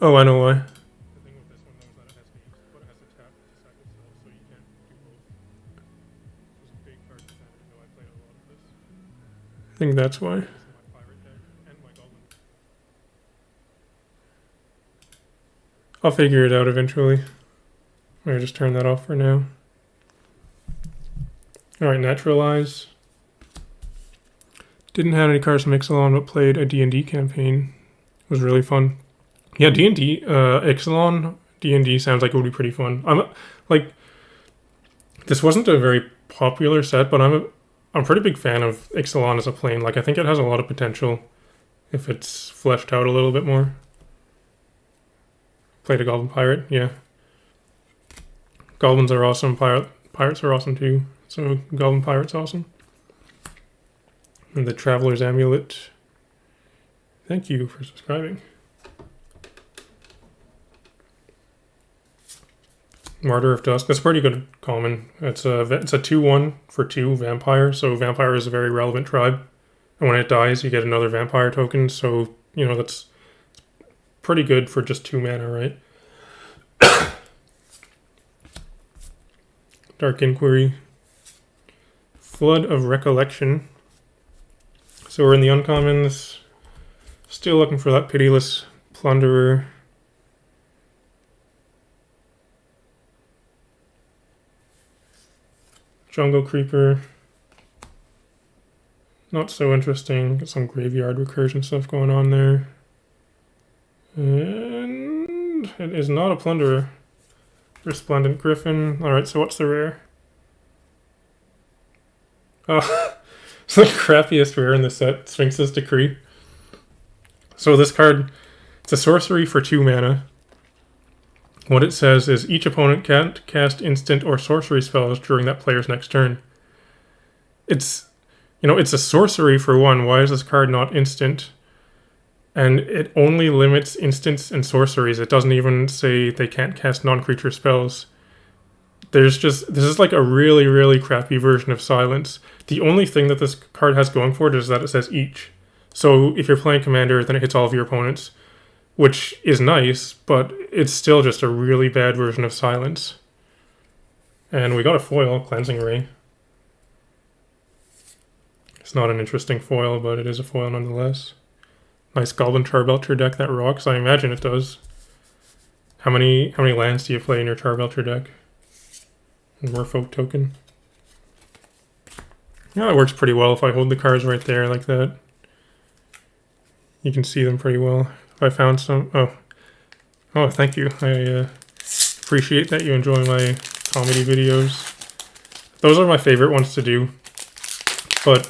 Oh, I know why. I think that's why. I'll figure it out eventually. I'll just turn that off for now. Alright, Naturalize. Didn't have any cards from Ixalan, but played a D&D campaign. It was really fun. Yeah, D&D, Ixalan D&D sounds like it would be pretty fun. This wasn't a very popular set, but I'm a pretty big fan of Ixalan as a plane. Like, I think it has a lot of potential if it's fleshed out a little bit more. Played a Goblin Pirate, yeah. Goblins are awesome, pirates are awesome too. So, Goblin Pirate's awesome. And the Traveler's Amulet. Thank you for subscribing. Martyr of Dusk. That's pretty good common. It's a 2/1 for 2 vampire. So vampire is a very relevant tribe. And when it dies, you get another vampire token. So, you know, that's pretty good for just 2 mana, right? Dark Inquiry. Flood of Recollection. So we're in the uncommons. Still looking for that Pitiless Plunderer. Jungle Creeper. Not so interesting. Got some graveyard recursion stuff going on there. And it is not a Plunderer. Resplendent Griffin. Alright, so what's the rare? Oh, it's the crappiest rare in the set, Sphinx's Decree. So this card, it's a sorcery for 2 mana. What it says is each opponent can't cast instant or sorcery spells during that player's next turn. It's a sorcery for 1. Why is this card not instant? And it only limits instants and sorceries. It doesn't even say they can't cast non-creature spells. This is like a really, really crappy version of Silence. The only thing that this card has going for it is that it says each. So if you're playing Commander, then it hits all of your opponents, which is nice, but it's still just a really bad version of Silence. And we got a foil, Cleansing Ray. It's not an interesting foil, but it is a foil nonetheless. Nice Goblin Charbelcher deck that rocks. I imagine it does. How many lands do you play in your Charbelcher deck? Merfolk token. Yeah, it works pretty well if I hold the cards right there like that. You can see them pretty well. If I found some... Oh, thank you. I appreciate that you enjoy my comedy videos. Those are my favorite ones to do. But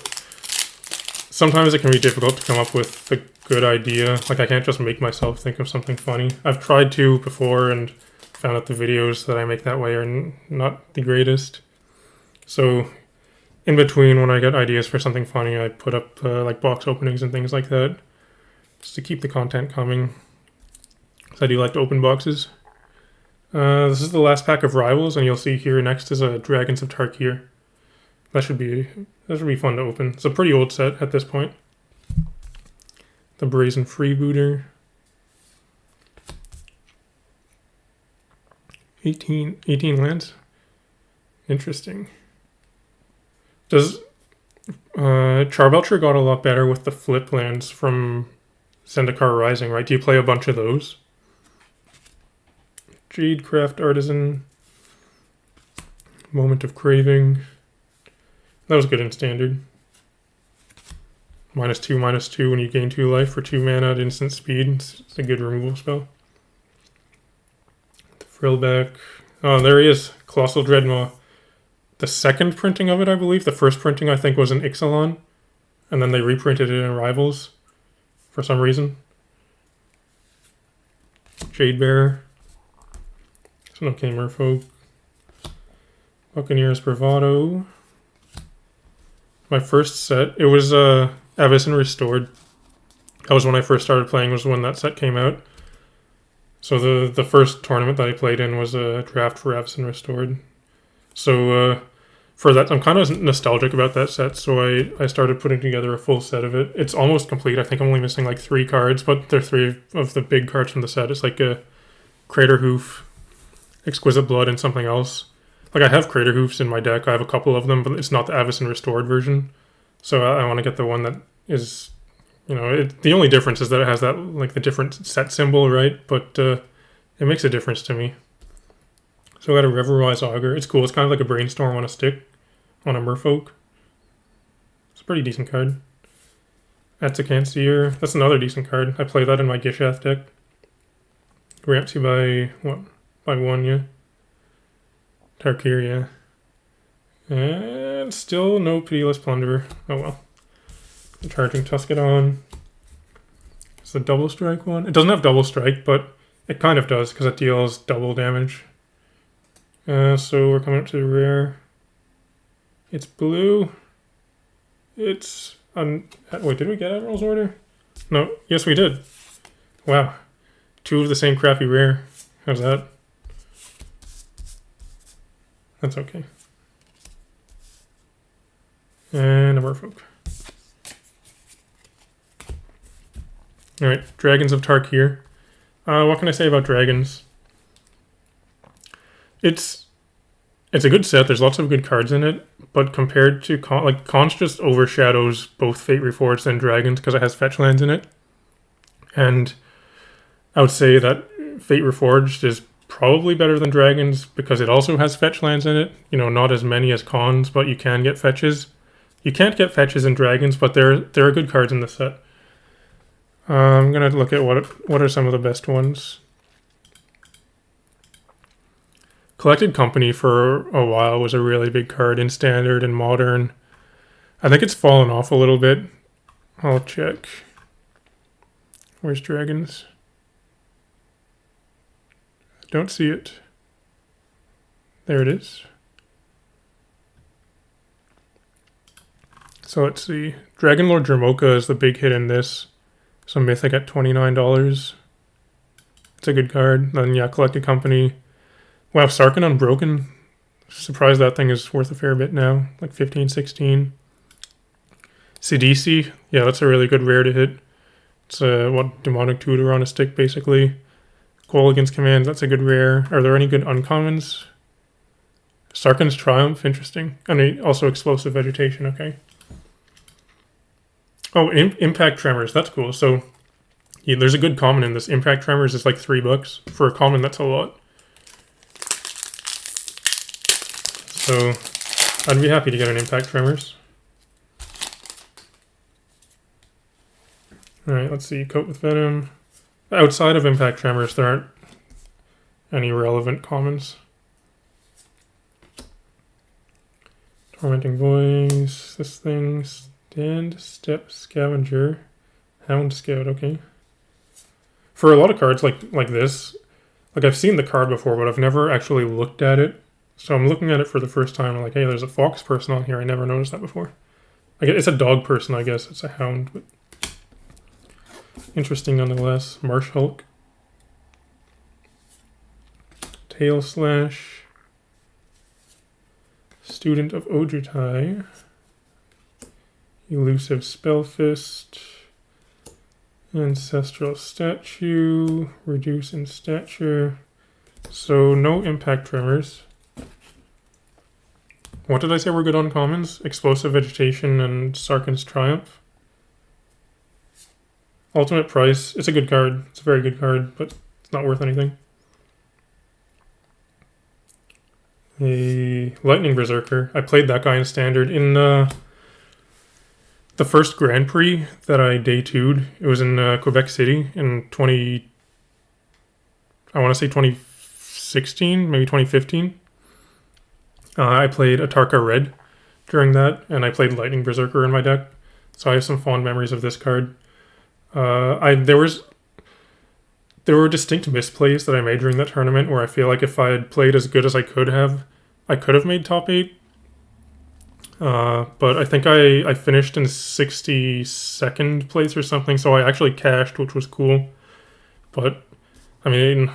sometimes it can be difficult to come up with a good idea. Like, I can't just make myself think of something funny. I've tried to before and found that the videos that I make that way are not the greatest. So in between, when I get ideas for something funny, I put up like box openings and things like that, just to keep the content coming. So I do like to open boxes. This is the last pack of Rivals, and you'll see here next is a Dragons of Tarkir. That should be fun to open. It's a pretty old set at this point. The Brazen Freebooter. 18 lands. Interesting. Does Charbelcher got a lot better with the flip lands from Zendikar Rising, right? Do you play a bunch of those? Jadecraft Artisan. Moment of Craving. That was good in Standard. -2/-2 when you gain 2 life for 2 mana at instant speed. It's a good removal spell. The Frillback. Oh, there he is. Colossal Dreadmaw. The second printing of it, I believe. The first printing, I think, was in Ixalan. And then they reprinted it in Rivals for some reason. Jadebearer. Some okay Merfolk. Buccaneer's Bravado. My first set, it was Avacyn Restored. That was when I first started playing, was when that set came out. So the first tournament that I played in was a draft for Avacyn Restored. So for that, I'm kind of nostalgic about that set, so I started putting together a full set of it. It's almost complete. I think I'm only missing like 3 cards, but they're 3 of the big cards from the set. It's like a Crater Hoof, Exquisite Blood, and something else. Like, I have Crater Hoofs in my deck. I have a couple of them, but it's not the Avacyn Restored version. So I want to get the one that is, the only difference is that it has that, like, the different set symbol, right? But It makes a difference to me. So I got a Riverwise Augur. It's cool. It's kind of like a Brainstorm on a stick, on a Merfolk. It's a pretty decent card. Atsukanseer. That's another decent card. I play that in my Gishath deck. Ramps you by, what? By 1, yeah. Tarkir, yeah. And still no Pitiless Plunderer. Oh well. Charging Tuskedon. It's the double strike one. It doesn't have double strike, but it kind of does because it deals double damage. So we're coming up to the rare. It's blue. It's wait, did we get Admiral's Order? No. Yes, we did. Wow. 2 of the same crappy rare. How's that? That's okay. And a Merfolk. Alright, Dragons of Tarkir. What can I say about dragons? It's a good set. There's lots of good cards in it, but compared to Khans just overshadows both Fate Reforged and Dragons because it has fetch lands in it. And I would say that Fate Reforged is probably better than Dragons because it also has fetch lands in it. You know, not as many as Khans, but you can get fetches. You can't get fetches in Dragons, but there are good cards in the set. I'm gonna look at what are some of the best ones. Collected Company for a while was a really big card in Standard and Modern. I think it's fallen off a little bit. I'll check. Where's Dragons? I don't see it. There it is. So let's see. Dragonlord Dramoka is the big hit in this. So Mythic at $29. It's a good card. Then yeah, Collected Company. Wow, Sarkhan Unbroken. Surprised that thing is worth a fair bit now. Like 15, 16. Sidisi. Yeah, that's a really good rare to hit. It's a Demonic Tutor on a stick, basically. Goal Against Commands, that's a good rare. Are there any good uncommons? Sarkhan's Triumph, interesting. And also Explosive Vegetation, okay. Oh, Impact Tremors, that's cool. So yeah, there's a good common in this. Impact Tremors is like $3. For a common, that's a lot. So I'd be happy to get an Impact Tremors. Alright, let's see. Coat with Venom. Outside of Impact Tremors, there aren't any relevant commons. Tormenting Voice. This thing. Stand, Step, Scavenger. Hound Scout, okay. For a lot of cards like this, like I've seen the card before, but I've never actually looked at it. So I'm looking at it for the first time. I'm like, hey, there's a fox person on here. I never noticed that before. Like, it's a dog person, I guess. It's a hound, but interesting nonetheless. Marsh Hulk. Tail Slash. Student of Ojutai. Elusive Spellfist. Ancestral Statue. Reduce in stature. So no Impact Tremors. What did I say were good uncommons? Explosive Vegetation and Sarkhan's Triumph. Ultimate Price. It's a good card. It's a very good card, but it's not worth anything. A Lightning Berserker. I played that guy in Standard in the first Grand Prix that I day 2'd. It was in Quebec City in I want to say 2016, maybe 2015. I played Atarka Red during that, and I played Lightning Berserker in my deck. So I have some fond memories of this card. There were distinct misplays that I made during that tournament where I feel like if I had played as good as I could have made top 8. But I think I finished in 62nd place or something, so I actually cashed, which was cool. But, I mean,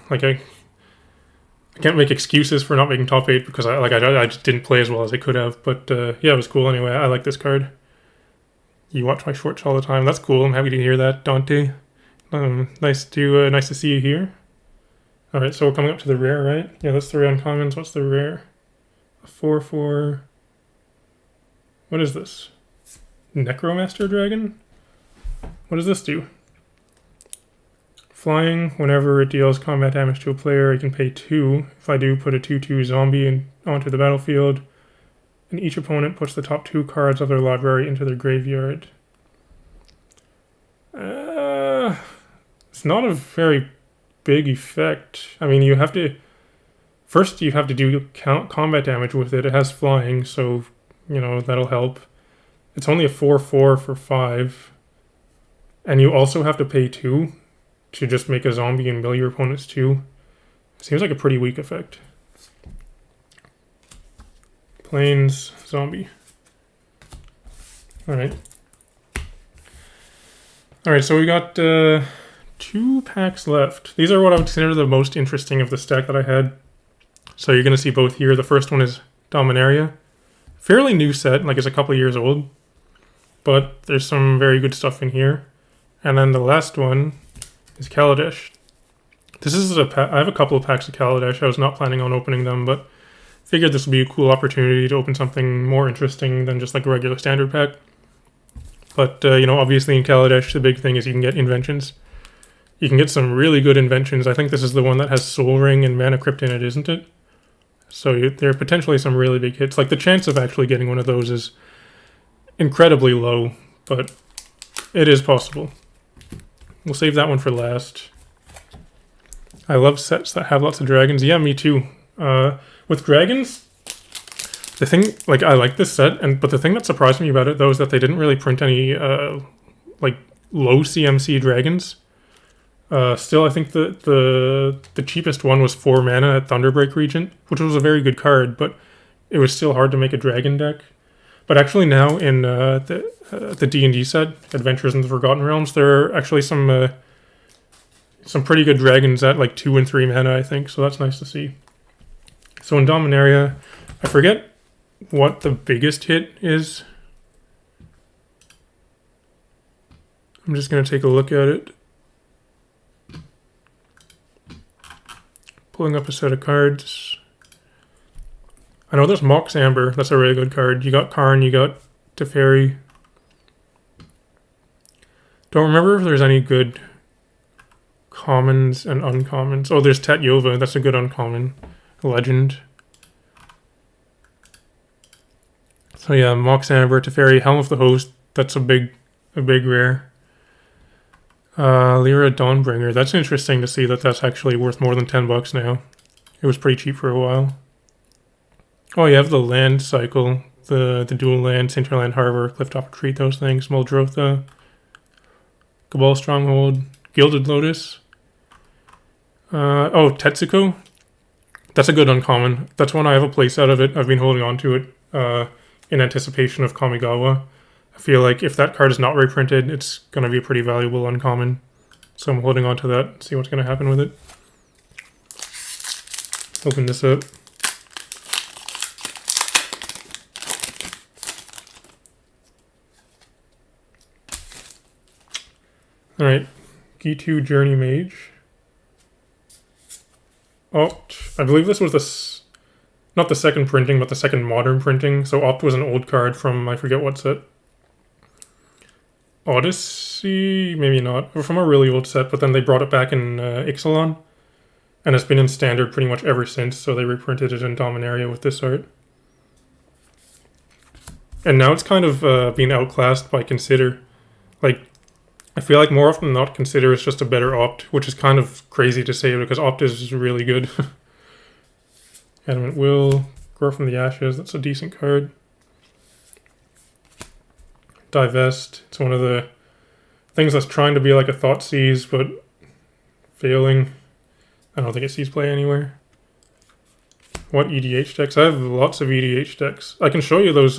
like I can't make excuses for not making top 8 because I just didn't play as well as I could have. But yeah, it was cool anyway. I like this card. You watch my shorts all the time. That's cool. I'm happy to hear that, Dante. Nice to see you here. All right, so we're coming up to the rare, right? Yeah, that's the rare uncommons. What's the rare? A 4/4. What is this? Necromaster Dragon? What does this do? Flying, whenever it deals combat damage to a player, I can pay 2. If I do, put a 2/2 zombie onto the battlefield. And each opponent puts the top 2 cards of their library into their graveyard. It's not a very big effect. I mean, you have to... First, you have to do combat damage with it. It has flying, so, you know, that'll help. It's only a 4/4 for 5. And you also have to pay 2 to just make a zombie and mill your opponents 2. Seems like a pretty weak effect. Plains, zombie. Alright. Alright, so we got 2 packs left. These are what I would consider the most interesting of the stack that I had. So you're going to see both here. The first one is Dominaria. Fairly new set, like it's a couple of years old. But there's some very good stuff in here. And then the last one is Kaladesh. This is I have a couple of packs of Kaladesh. I was not planning on opening them, but figured this would be a cool opportunity to open something more interesting than just like a regular standard pack. But, you know, obviously in Kaladesh, the big thing is you can get inventions. You can get some really good inventions. I think this is the one that has Soul Ring and Mana Crypt in it, isn't it? So there are potentially some really big hits. Like the chance of actually getting one of those is incredibly low, but it is possible. We'll save that one for last. I love sets that have lots of dragons. Yeah, me too. With dragons, the thing, like, I like this set, but the thing that surprised me about it, though, is that they didn't really print any, like, low CMC dragons. Still, I think the cheapest one was 4 mana at Thunderbreak Regent, which was a very good card, but it was still hard to make a dragon deck. But actually now in the D&D set, Adventures in the Forgotten Realms, there are actually some pretty good dragons at like 2 and 3 mana, I think, so that's nice to see. So in Dominaria, I forget what the biggest hit is. I'm just going to take a look at it. Pulling up a set of cards. I know there's Mox Amber. That's a really good card. You got Karn, you got Teferi. Don't remember if there's any good commons and uncommons. Oh, there's Tatyova. That's a good uncommon. Legend. So yeah, Mox Amber, Teferi, Helm of the Host. That's a big rare. Lyra Dawnbringer. That's interesting to see that that's actually worth more than $10 now. It was pretty cheap for a while. Oh, you have the land cycle, the dual lands, Hinterland Harbor, Clifftop Retreat, those things, Muldrotha, Cabal Stronghold, Gilded Lotus. Oh, Tetsuko. That's a good uncommon. That's one I have a place out of it. I've been holding on to it in anticipation of Kamigawa. I feel like if that card is not reprinted, it's going to be a pretty valuable uncommon. So I'm holding on to that, see what's going to happen with it. Open this up. Alright, G2 Journey Mage. Opt. I believe this was not the second printing, but the second modern printing. So Opt was an old card from, I forget what set. Odyssey? Maybe not. Or from a really old set, but then they brought it back in Ixalan. And it's been in Standard pretty much ever since, so they reprinted it in Dominaria with this art. And now it's kind of being outclassed by Consider. Like, I feel like more often than not, Consider is just a better Opt, which is kind of crazy to say because Opt is really good. Adamant Will, Grow from the Ashes, that's a decent card. Divest, it's one of the things that's trying to be like a Thoughtseize, but failing. I don't think it sees play anywhere. What EDH decks? I have lots of EDH decks. I can show you those,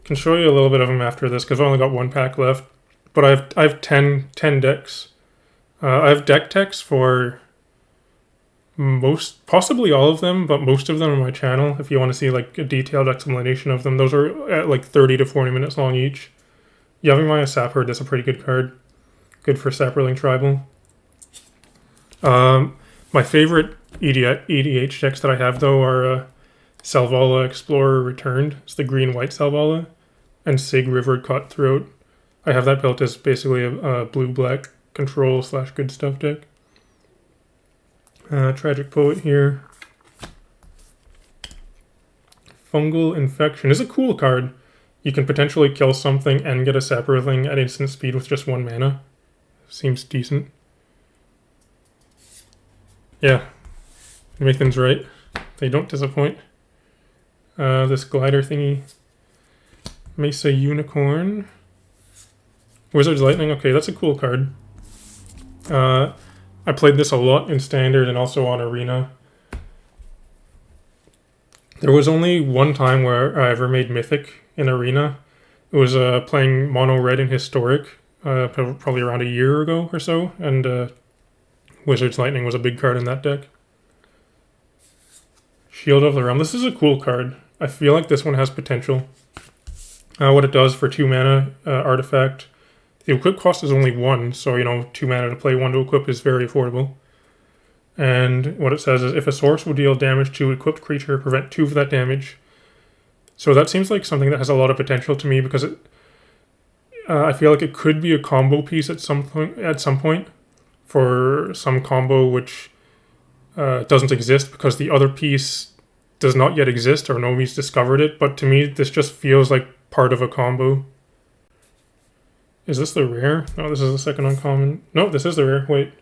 can show you a little bit of them after this, because I've only got 1 pack left. But I have 10 decks. I have deck techs for possibly all of them, but most of them on my channel. If you want to see like a detailed explanation of them, those are at like 30 to 40 minutes long each. Yavimaya Sapherd, that's a pretty good card. Good for Saproling Tribal. My favorite EDH decks that I have though are Selvala Explorer Returned. It's the green-white Selvala. And Sig River Cutthroat. I have that built as basically a blue-black control / good stuff deck. Tragic Poet here. Fungal Infection is a cool card. You can potentially kill something and get a Saproling at instant speed with just 1 mana. Seems decent. Yeah, Nathan's right. They don't disappoint. This glider thingy. Mesa Unicorn. Wizard's Lightning. Okay, that's a cool card. I played this a lot in Standard and also on Arena. There was only one time where I ever made Mythic in Arena. It was playing Mono Red in Historic, probably around a year ago or so, and Wizard's Lightning was a big card in that deck. Shield of the Realm. This is a cool card. I feel like this one has potential. What it does for 2 mana artifact. The equip cost is only 1, so 2 mana to play, 1 to equip is very affordable. And what it says is, if a source will deal damage to equipped creature, prevent 2 of that damage. So that seems like something that has a lot of potential to me because I feel like it could be a combo piece at some point for some combo which doesn't exist because the other piece does not yet exist or nobody's discovered it. But to me, this just feels like part of a combo. Is this the rare? No, this is the second uncommon. No, this is the rare. Wait.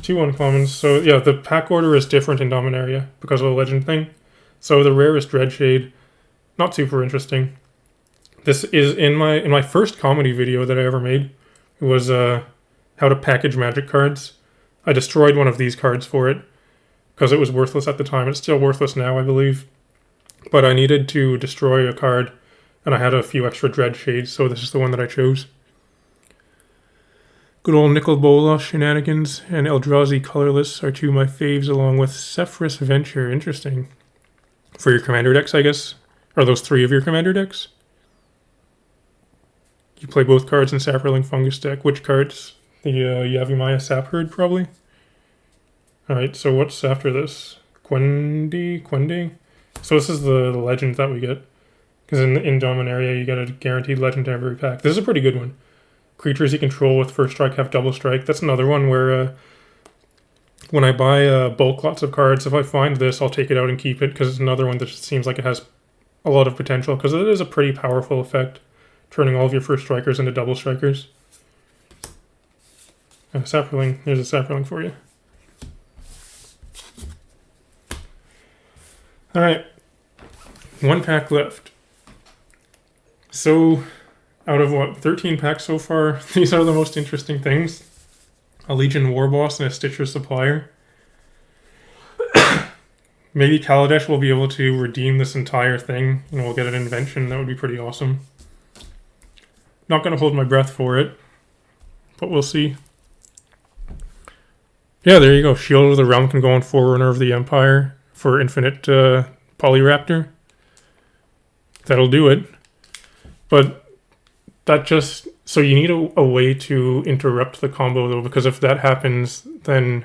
2 uncommons. So yeah, the pack order is different in Dominaria because of the legend thing. So the rare is Dreadshade. Not super interesting. This is in my first comedy video that I ever made. It was how to package magic cards. I destroyed one of these cards for it because it was worthless at the time. It's still worthless now, I believe. But I needed to destroy a card and I had a few extra Dreadshades, so this is the one that I chose. Good old Nicol Bolas Shenanigans and Eldrazi Colorless are 2 of my faves, along with Zephyrus Venture. Interesting. For your commander decks, I guess? Are those 3 of your commander decks? You play both cards in Saproling Fungus deck. Which cards? The Yavimaya Sapherd, probably? Alright, so what's after this? Quendi? So this is the legend that we get. Because in Dominaria, you get a guaranteed legend every pack. This is a pretty good one. Creatures you control with first strike have double strike. That's another one where when I buy bulk lots of cards, if I find this, I'll take it out and keep it because it's another one that just seems like it has a lot of potential because it is a pretty powerful effect, turning all of your first strikers into double strikers. Saproling. Here's a Saproling for you. Alright. 1 pack left. So, out of 13 packs so far, these are the most interesting things. A Legion Warboss and a Stitcher Supplier. Maybe Kaladesh will be able to redeem this entire thing, and we'll get an invention. That would be pretty awesome. Not going to hold my breath for it, but we'll see. Yeah, there you go. Shield of the Realm can go on Forerunner of the Empire for infinite Polyraptor. That'll do it. But that just... So you need a way to interrupt the combo, though, because if that happens, then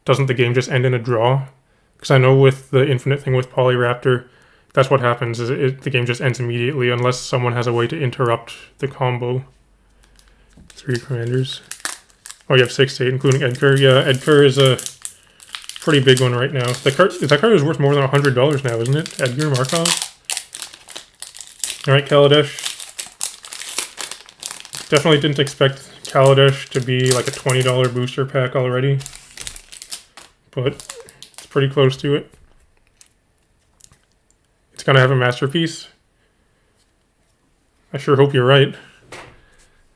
doesn't the game just end in a draw? Because I know with the infinite thing with Polyraptor, that's what happens, is the game just ends immediately unless someone has a way to interrupt the combo. 3 commanders. Oh, you have 6 to 8, including Edgar. Yeah, Edgar is a pretty big one right now. That card is worth more than $100 now, isn't it? Edgar Markov. Alright, Kaladesh. Definitely didn't expect Kaladesh to be like a $20 booster pack already. But it's pretty close to it. It's going to have a masterpiece. I sure hope you're right.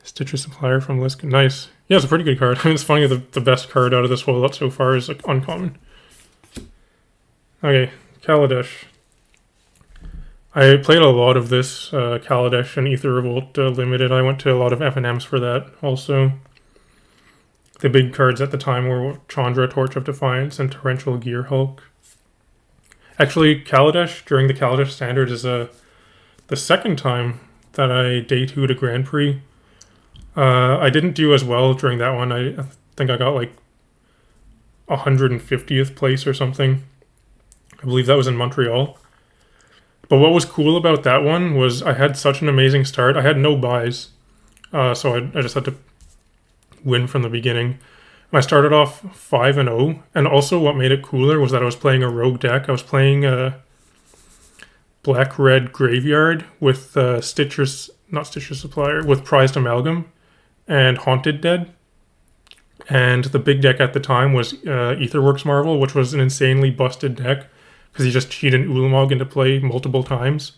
Stitcher Supplier from Lisk. Nice. Yeah, it's a pretty good card. I mean, it's funny the best card out of this whole lot so far is like uncommon. Okay, Kaladesh. I played a lot of this Kaladesh and Aether Revolt Limited. I went to a lot of FNMs for that also. The big cards at the time were Chandra, Torch of Defiance, and Torrential Gear Hulk. Actually, Kaladesh, during the Kaladesh Standard, is the second time that I day 2'd a Grand Prix. I didn't do as well during that one. I think I got like 150th place or something. I believe that was in Montreal. But what was cool about that one was I had such an amazing start. I had no buys. So I just had to win from the beginning. I started off 5-0, and also what made it cooler was that I was playing a rogue deck. I was playing a black-red graveyard with not Stitcher's Supplier, with Prized Amalgam and Haunted Dead. And the big deck at the time was Aetherworks Marvel, which was an insanely busted deck because he just cheated Ulamog into play multiple times.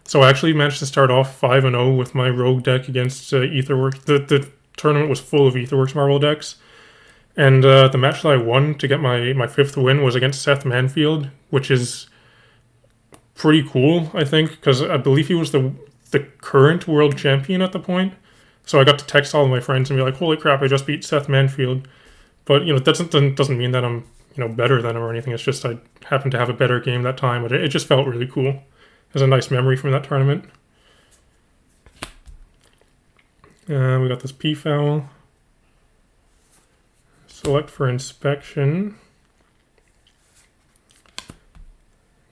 So I actually managed to start off 5-0 with my rogue deck against Aetherworks. The tournament was full of Aetherworks Marvel decks. And the match that I won to get my fifth win was against Seth Manfield, which is pretty cool, I think, because I believe he was the current world champion at the point. So I got to text all of my friends and be like, holy crap, I just beat Seth Manfield. But, that doesn't mean that I'm, better than him or anything. It's just I happened to have a better game that time, but it just felt really cool. It was a nice memory from that tournament. We got this P-Foul. Select for inspection.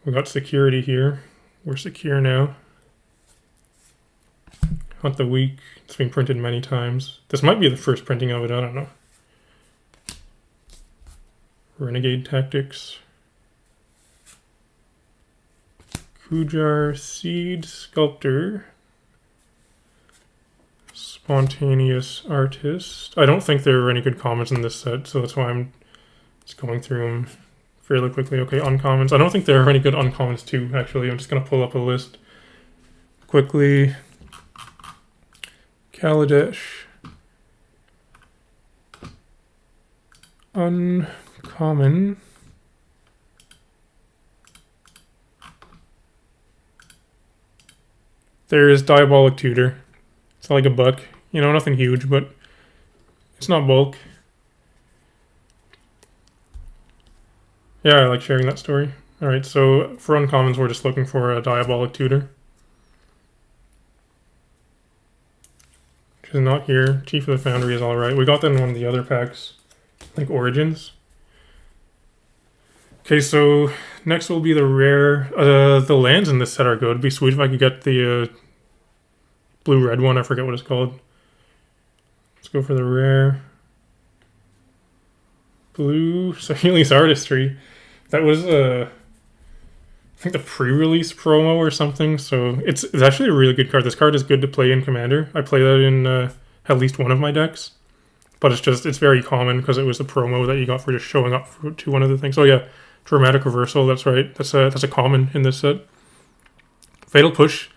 We got security here. We're secure now. Hunt the Weak. It's been printed many times. This might be the first printing of it, I don't know. Renegade Tactics. Kujar Seed Sculptor. Spontaneous Artist. I don't think there are any good commons in this set, so that's why I'm just going through them fairly quickly. Okay, uncommons. I don't think there are any good uncommons too, actually. I'm just going to pull up a list quickly. Kaladesh. Uncommon. There is Diabolic Tutor. It's like a buck. Nothing huge, but it's not bulk. Yeah, I like sharing that story. Alright, so for uncommons, we're just looking for a Diabolic Tutor. Which is not here. Chief of the Foundry is alright. We got that in one of the other packs, like Origins. Okay, so next will be the rare. The lands in this set are good. It'd be sweet if I could get the blue-red one. I forget what it's called. Let's go for the rare. Blue Saheli's Artistry. That was, I think, the pre-release promo or something. So it's actually a really good card. This card is good to play in Commander. I play that in at least one of my decks. But it's very common because it was the promo that you got for just showing up to one of the things. Oh yeah, Dramatic Reversal. That's right. That's a common in this set. Fatal Push.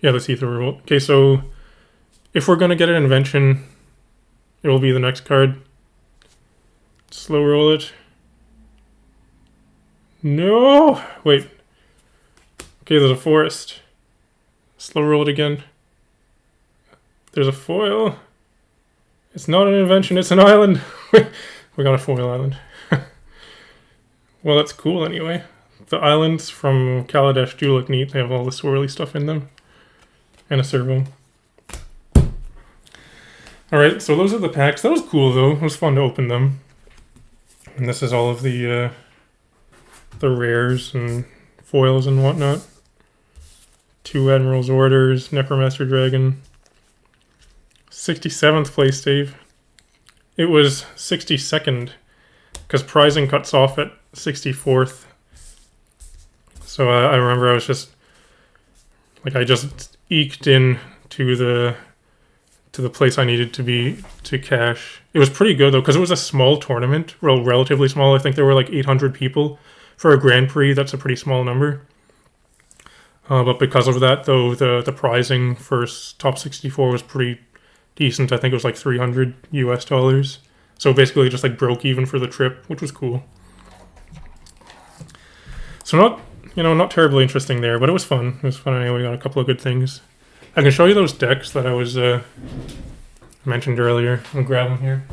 Yeah, let's see the rule. Okay, so if we're going to get an invention, it will be the next card. Slow roll it. No! Wait. Okay, there's a forest. Slow roll it again. There's a foil. It's not an invention, it's an island. We got a foil island. Well, that's cool anyway. The islands from Kaladesh do look neat. They have all the swirly stuff in them. And a servo. Alright, so those are the packs. That was cool though. It was fun to open them. And this is all of the rares and foils and whatnot. 2 Admiral's Orders, Necromancer Dragon. 67th place, Dave. It was 62nd. Because prizing cuts off at 64th. So I remember I was just... I just eked in to the place I needed to be to cash. It was pretty good though, because it was a small tournament, relatively small. I think there were like 800 people for a Grand Prix. That's a pretty small number. But because of that, though, the prizing for top 64 was pretty decent. I think it was like $300 US. So basically, just like broke even for the trip, which was cool. So not terribly interesting there, but it was fun. It was fun anyway. We got a couple of good things. I can show you those decks that I was mentioned earlier. I'll grab them here.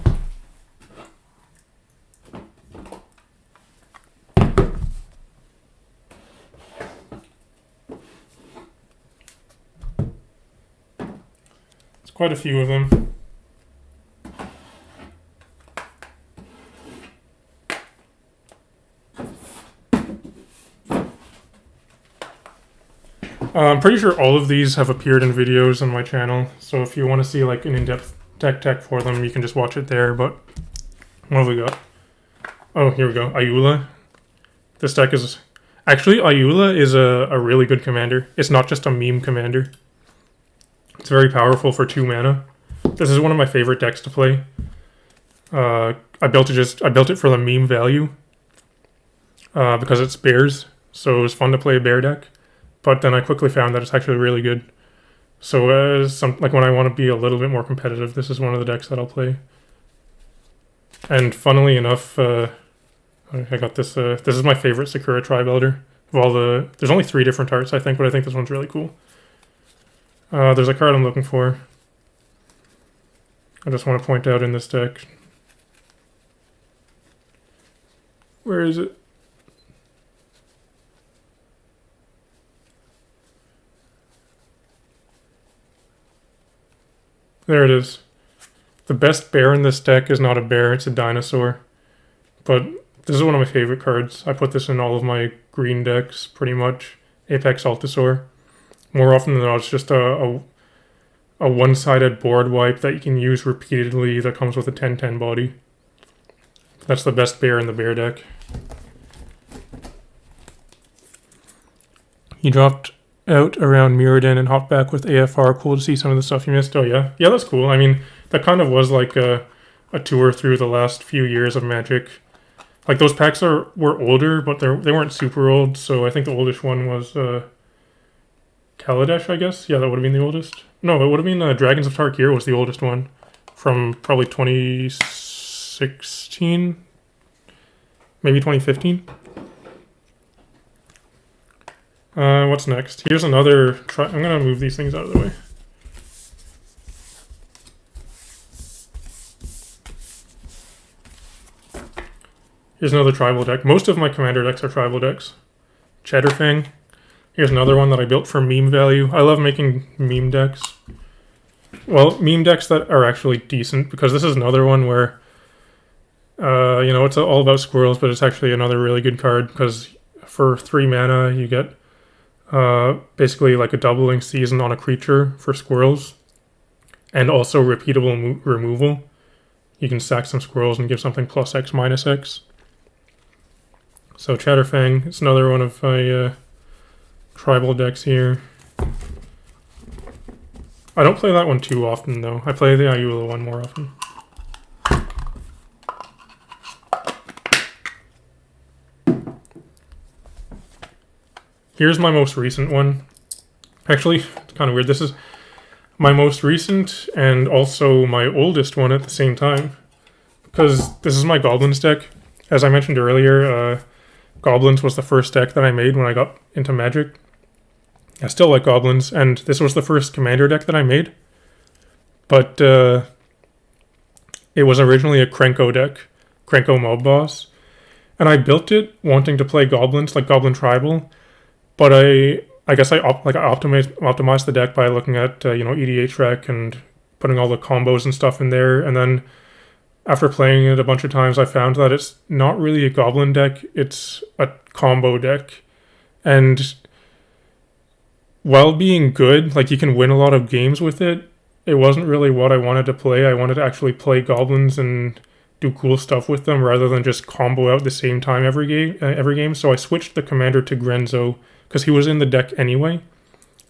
There's quite a few of them. I'm pretty sure all of these have appeared in videos on my channel, so if you want to see like an in-depth deck tech for them. You can just watch it there. But what have we got? Oh, here we go. Ayula. This deck is... Actually, Ayula is a really good commander. It's not just a meme commander. It's very powerful for 2 mana. This is one of my favorite decks to play. I built it for the meme value. Because it's bears. So it was fun to play a bear deck. But then I quickly found that it's actually really good. So like when I want to be a little bit more competitive, this is one of the decks that I'll play. And funnily enough, I got this. This is my favorite Sakura Tribe Elder. Of all the, there's only 3 different arts, I think, but I think this one's really cool. There's a card I'm looking for. I just want to point out in this deck. Where is it? There it is. The best bear in this deck is not a bear, it's a dinosaur. But this is one of my favorite cards. I put this in all of my green decks, pretty much. Apex Altasaur. More often than not, it's just a one-sided board wipe that you can use repeatedly that comes with a 10/10 body. That's the best bear in the bear deck. You dropped out around Mirrodin and hopped back with AFR. Cool to see some of the stuff you missed. Oh yeah, yeah, that's cool. I mean, that kind of was like a tour through the last few years of Magic. Like those packs were older, but they weren't super old. So I think the oldest one was Kaladesh, I guess. Yeah, that would have been the oldest. No, it would have been Dragons of Tarkir was the oldest one, from probably 2016, maybe 2015. What's next? Here's another... I'm going to move these things out of the way. Here's another tribal deck. Most of my commander decks are tribal decks. Cheddarfang. Here's another one that I built for meme value. I love making meme decks. Well, meme decks that are actually decent, because this is another one where, you know, it's all about squirrels, but it's actually another really good card, because for 3 mana, you get basically like a doubling season on a creature for squirrels, and also repeatable removal. You can sack some squirrels and give something +X, -X. So Cheddarfang, it's another one of my tribal decks here. I don't play that one too often though. I play the Ayula one more often. Here's my most recent one. Actually, it's kind of weird. This is my most recent and also my oldest one at the same time, because this is my Goblins deck. As I mentioned earlier, Goblins was the first deck that I made when I got into Magic. I still like Goblins, and this was the first commander deck that I made. But it was originally a Krenko deck, Krenko Mob Boss. And I built it wanting to play Goblins, like Goblin Tribal. But I guess I optimized the deck by looking at you know, EDH rec and putting all the combos and stuff in there. And then after playing it a bunch of times, I found that it's not really a Goblin deck, it's a combo deck. And while being good, like you can win a lot of games with it, it wasn't really what I wanted to play. I wanted to actually play Goblins and do cool stuff with them rather than just combo out the same time every game. So I switched the commander to Grenzo because he was in the deck anyway.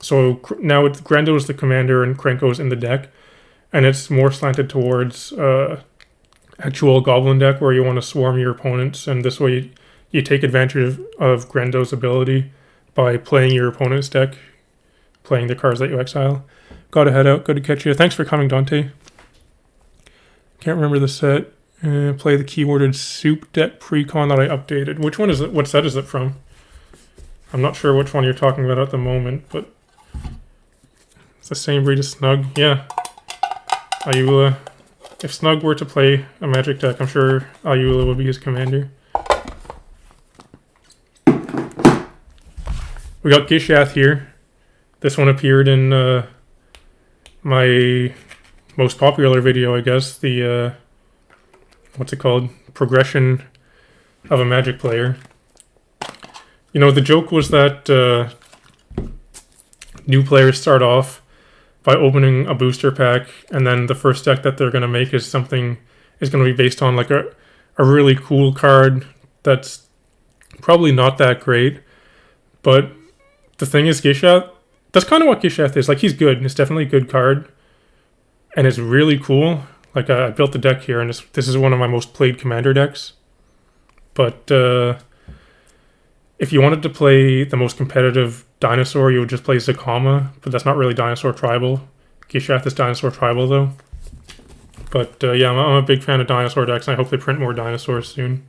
So now Grendo is the commander and Krenko is in the deck, and it's more slanted towards actual Goblin deck where you want to swarm your opponents, and this way you take advantage of Grendo's ability by playing your opponent's deck, playing the cards that you exile. Gotta head out. Good to catch you. Thanks for coming, Dante. Can't remember the set. Play the keyworded soup deck precon that I updated. Which one is it? What set is it from? I'm not sure which one you're talking about at the moment, but it's the same breed as Snug. Yeah. Ayula. If Snug were to play a Magic deck, I'm sure Ayula would be his commander. We got Gishath here. This one appeared in my most popular video, I guess. The, what's it called? Progression of a Magic player. You know, the joke was that new players start off by opening a booster pack, and then the first deck that they're going to make is going to be based on like a really cool card that's probably not that great. But the thing is, Gishath, that's kind of what Gishath is. Like, he's good. It's definitely a good card. And it's really cool. Like, I built the deck here, and this is one of my most played commander decks. But if you wanted to play the most competitive dinosaur, you would just play Zakama. But that's not really dinosaur tribal. Gishath is dinosaur tribal, though. But yeah, I'm a big fan of dinosaur decks, and I hope they print more dinosaurs soon.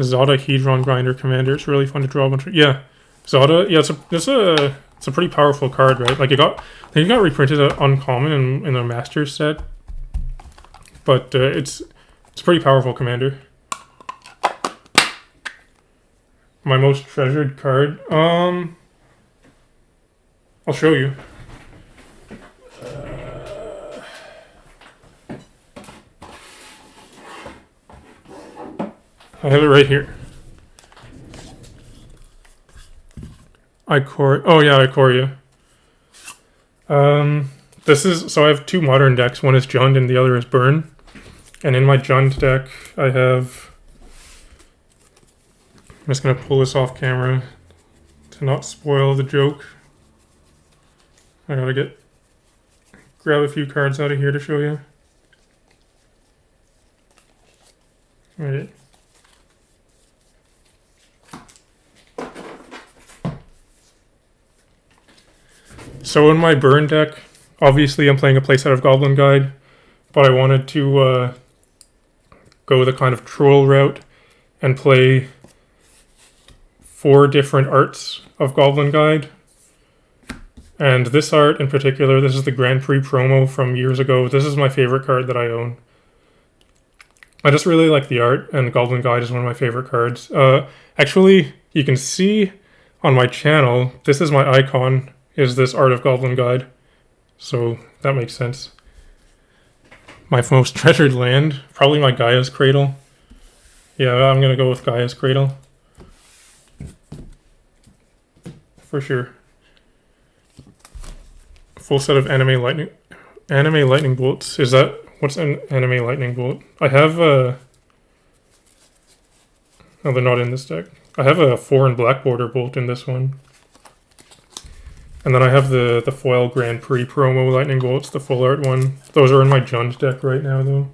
Zada Hedron Grinder Commander. It's really fun to draw a bunch of... Yeah, Zada. Yeah, it's a pretty powerful card, right? Like, I think it got reprinted at Uncommon in a Masters set. But it's a pretty powerful commander. My most treasured card. I'll show you. I have it right here. Ikoria. So I have two modern decks. One is Jund and the other is Burn. And in my Jund deck, I have... I'm just going to pull this off camera to not spoil the joke. I gotta grab a few cards out of here to show you. Alright. So in my Burn deck, obviously I'm playing a playset of Goblin Guide, but I wanted to go the kind of troll route and play 4 different arts of Goblin Guide. And this art in particular, this is the Grand Prix promo from years ago. This is my favorite card that I own. I just really like the art, and Goblin Guide is one of my favorite cards. Actually, you can see on my channel, this is my icon, is this Art of Goblin Guide. So that makes sense. My most treasured land, probably my Gaia's Cradle. Yeah, I'm going to go with Gaia's Cradle. For sure. Full set of anime lightning bolts. Is that... What's an anime lightning bolt? I have a... No, they're not in this deck. I have a 4 and black border bolt in this one. And then I have the foil Grand Prix promo lightning bolts, the full art one. Those are in my Jund deck right now, though.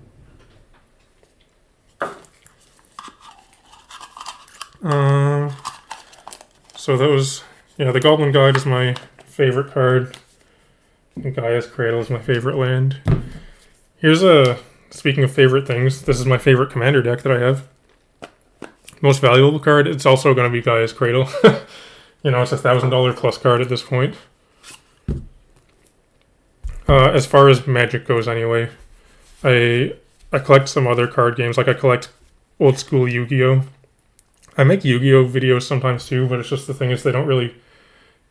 So those... Yeah, the Goblin Guide is my favorite card. And Gaia's Cradle is my favorite land. Here's speaking of favorite things, this is my favorite commander deck that I have. Most valuable card, it's also going to be Gaia's Cradle. You know, it's a $1,000 plus card at this point. As far as Magic goes anyway, I collect some other card games, like I collect old school Yu-Gi-Oh! I make Yu-Gi-Oh! Videos sometimes too, but it's just the thing is they don't really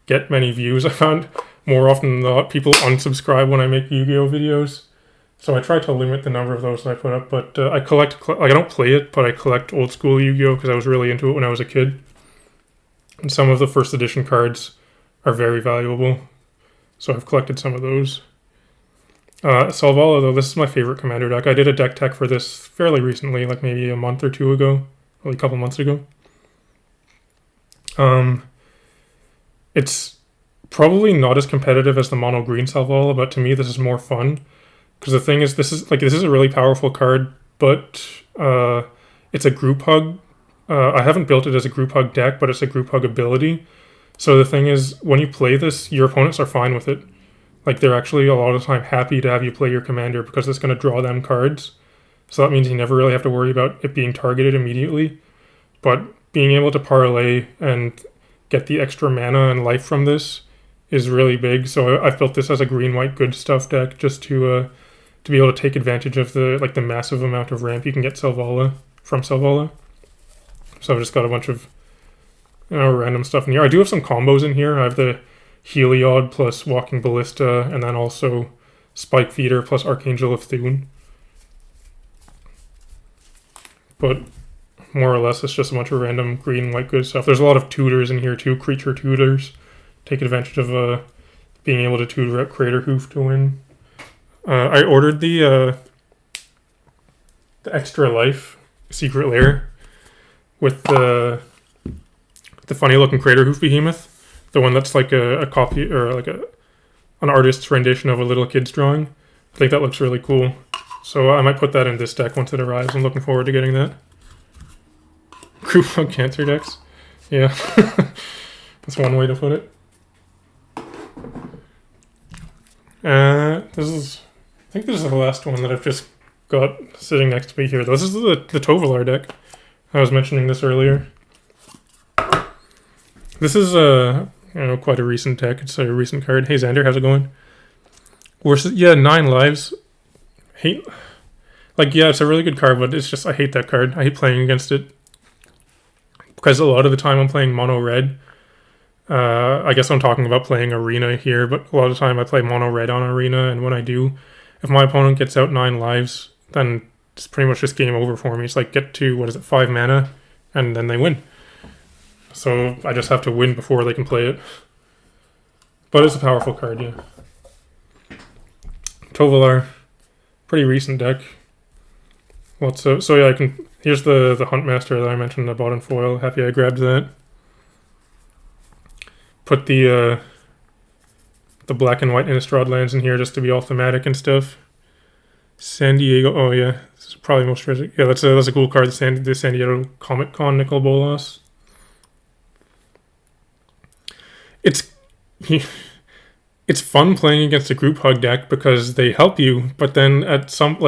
get many views. I found more often than not people unsubscribe when I make Yu-Gi-Oh! Videos. So I try to limit the number of those that I put up, but I collect, like I don't play it, but I collect old school Yu-Gi-Oh! Because I was really into it when I was a kid. And some of the first edition cards are very valuable. So I've collected some of those. Selvala, though, this is my favorite commander deck. I did a deck tech for this fairly recently, like maybe a month or two ago, or a couple months ago. It's probably not as competitive as the mono green Selvala, but to me this is more fun. Because the thing is, this is a really powerful card, but it's a group hug. I haven't built it as a group hug deck, but it's a group hug ability. So the thing is, when you play this, your opponents are fine with it. Like, they're actually a lot of the time happy to have you play your commander because it's going to draw them cards. So that means you never really have to worry about it being targeted immediately. But being able to parlay and get the extra mana and life from this is really big. So I've built this as a green-white good stuff deck just to be able to take advantage of the massive amount of ramp you can get from Selvala. So I've just got a bunch of random stuff in here. I do have some combos in here. I have the Heliod plus Walking Ballista, and then also Spike Feeder plus Archangel of Thune. But more or less, it's just a bunch of random green, white, good stuff. There's a lot of tutors in here too, creature tutors. Take advantage of being able to 2-drop Crater Hoof to win. I ordered the extra life secret lair with the funny looking Crater Hoof behemoth, the one that's like a copy or like an artist's rendition of a little kid's drawing. I think that looks really cool. So I might put that in this deck once it arrives. I'm looking forward to getting that. Group Hug Cancer decks. Yeah. That's one way to put it. I think this is the last one that I've just got sitting next to me here. This is the Tovolar deck. I was mentioning this earlier. This is quite a recent deck. It's a recent card. Hey Xander, how's it going? Yeah, 9 lives. It's a really good card, but it's just I hate that card. I hate playing against it because a lot of the time I'm playing mono red. I guess I'm talking about playing Arena here, but a lot of the time I play mono red on Arena, and when I do, if my opponent gets out 9 lives, then it's pretty much just game over for me. It's like get to 5 mana, and then they win. So I just have to win before they can play it. But it's a powerful card, yeah. Tovolar, pretty recent deck. Here's the Huntmaster that I mentioned I bought in foil. Happy I grabbed that. Put the black and white Innistrad lands in here just to be all thematic and stuff. San Diego, oh yeah, this is probably most tragic. Yeah, that's a cool card. The San Diego Comic Con Nicol Bolas. It's fun playing against a group hug deck because they help you, but then at some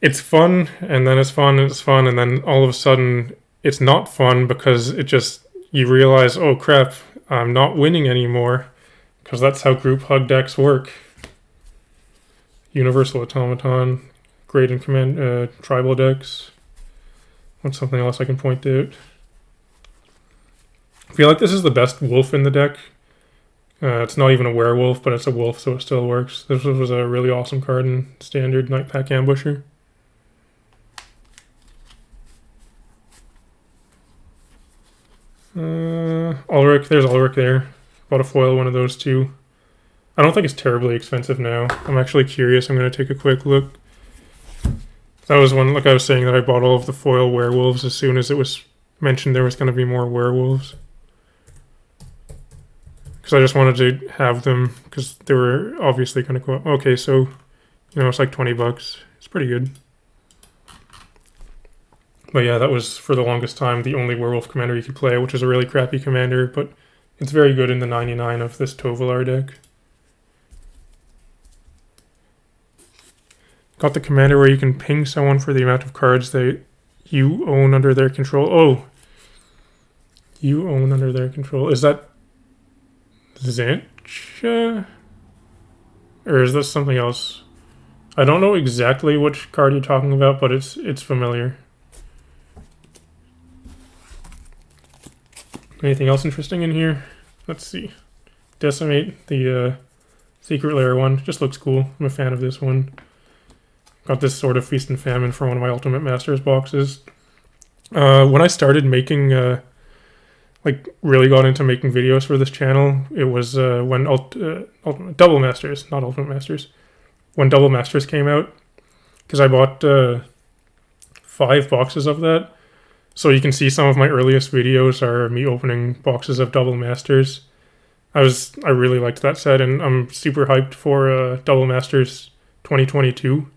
it's fun, and then it's fun, and it's fun, and then all of a sudden it's not fun because you realize, oh crap, I'm not winning anymore, because that's how group hug decks work. Universal Automaton, great in command tribal decks. What's something else I can point out? I feel like this is the best wolf in the deck. It's not even a werewolf, but it's a wolf, so it still works. This was a really awesome card in standard Night Pack Ambusher. Ulrich, there's Ulrich there. Bought a foil one of those too. I don't think it's terribly expensive now. I'm actually curious. I'm going to take a quick look. That was one, like I was saying, that I bought all of the foil werewolves as soon as it was mentioned there was going to be more werewolves. Because I just wanted to have them, because they were obviously going to go up. Okay, so, it's like $20. It's pretty good. But yeah, that was, for the longest time, the only werewolf commander you could play, which is a really crappy commander, but it's very good in the 99 of this Tovolar deck. Got the commander where you can ping someone for the amount of cards that you own under their control. Oh! You own under their control. Is that Xancha? Or is this something else? I don't know exactly which card you're talking about, but it's familiar. Anything else interesting in here? Let's see. Decimate, the secret lair one. Just looks cool. I'm a fan of this one. Got this sort of Feast and Famine for one of my Ultimate Masters boxes. When I started making, really got into making videos for this channel, it was when Double Masters, not Ultimate Masters, when Double Masters came out, because I bought 5 boxes of that. So you can see some of my earliest videos are me opening boxes of Double Masters. I really liked that set, and I'm super hyped for Double Masters 2022.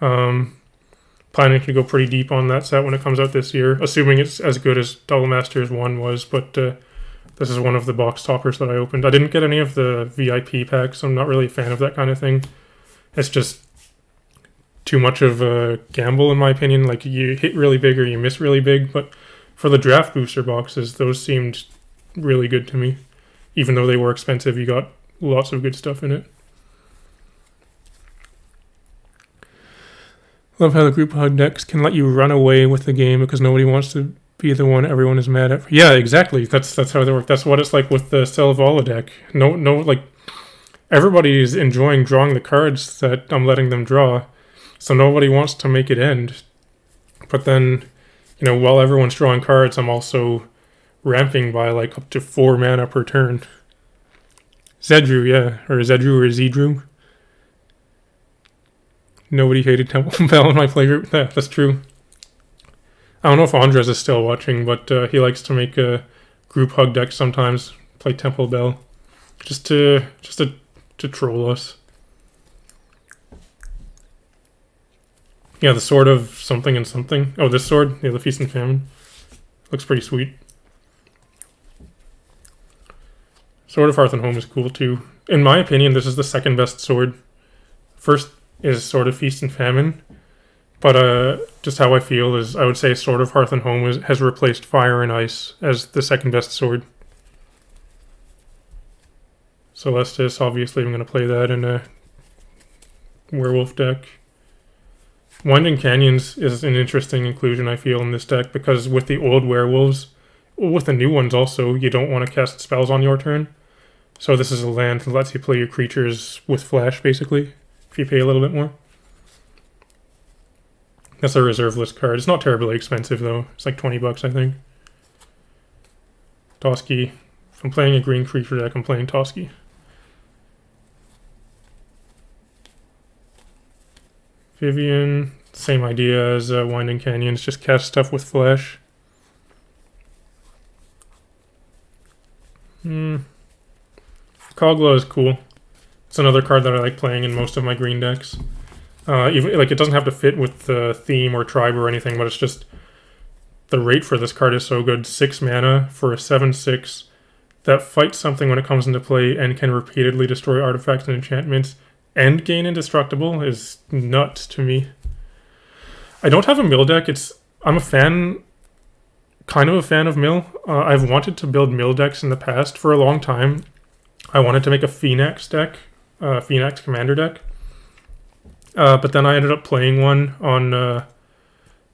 Planning to go pretty deep on that set when it comes out this year, assuming it's as good as Double Masters 1 was, but this is one of the box toppers that I opened. I didn't get any of the VIP packs, so I'm not really a fan of that kind of thing. It's just too much of a gamble, in my opinion. Like, you hit really big or you miss really big, but for the draft booster boxes, those seemed really good to me. Even though they were expensive, you got lots of good stuff in it. Love how the group hug decks can let you run away with the game because nobody wants to be the one everyone is mad at. Yeah, exactly. That's how they work. That's what it's like with the Selvala deck. Everybody is enjoying drawing the cards that I'm letting them draw, so nobody wants to make it end. But then, while everyone's drawing cards, I'm also ramping by up to 4 mana per turn. Zedru, yeah. Or Zedru or Zedru. Nobody hated Temple Bell in my playgroup. Yeah, that's true. I don't know if Andres is still watching, but he likes to make a group hug deck sometimes. Play Temple Bell. Just to troll us. Yeah, the Sword of something and something. Oh, this sword? Yeah, the Feast and Famine. Looks pretty sweet. Sword of Hearth and Home is cool too. In my opinion, this is the second best sword. First is Sword of Feast and Famine. But just how I feel is I would say Sword of Hearth and Home has replaced Fire and Ice as the second best sword. Celestis, obviously I'm going to play that in a werewolf deck. Winding Canyons is an interesting inclusion, I feel, in this deck, because with the old werewolves, with the new ones also, you don't want to cast spells on your turn. So this is a land that lets you play your creatures with flash, basically, if you pay a little bit more. That's a reserve list card. It's not terribly expensive, though. It's like 20 bucks, I think. Toski. If I'm playing a green creature deck, I'm playing Toski. Vivian, same idea as Winding Canyons, just cast stuff with flash. Kogla is cool. It's another card that I like playing in most of my green decks. Even like it doesn't have to fit with the theme or tribe or anything, but it's just the rate for this card is so good. 6 mana for a 7/6 that fights something when it comes into play and can repeatedly destroy artifacts and enchantments and gain indestructible is nuts to me. I don't have a mill deck. I'm a fan, kind of a fan of mill. I've wanted to build mill decks in the past for a long time. I wanted to make a Phoenix deck, Phoenix commander deck. But then I ended up playing one on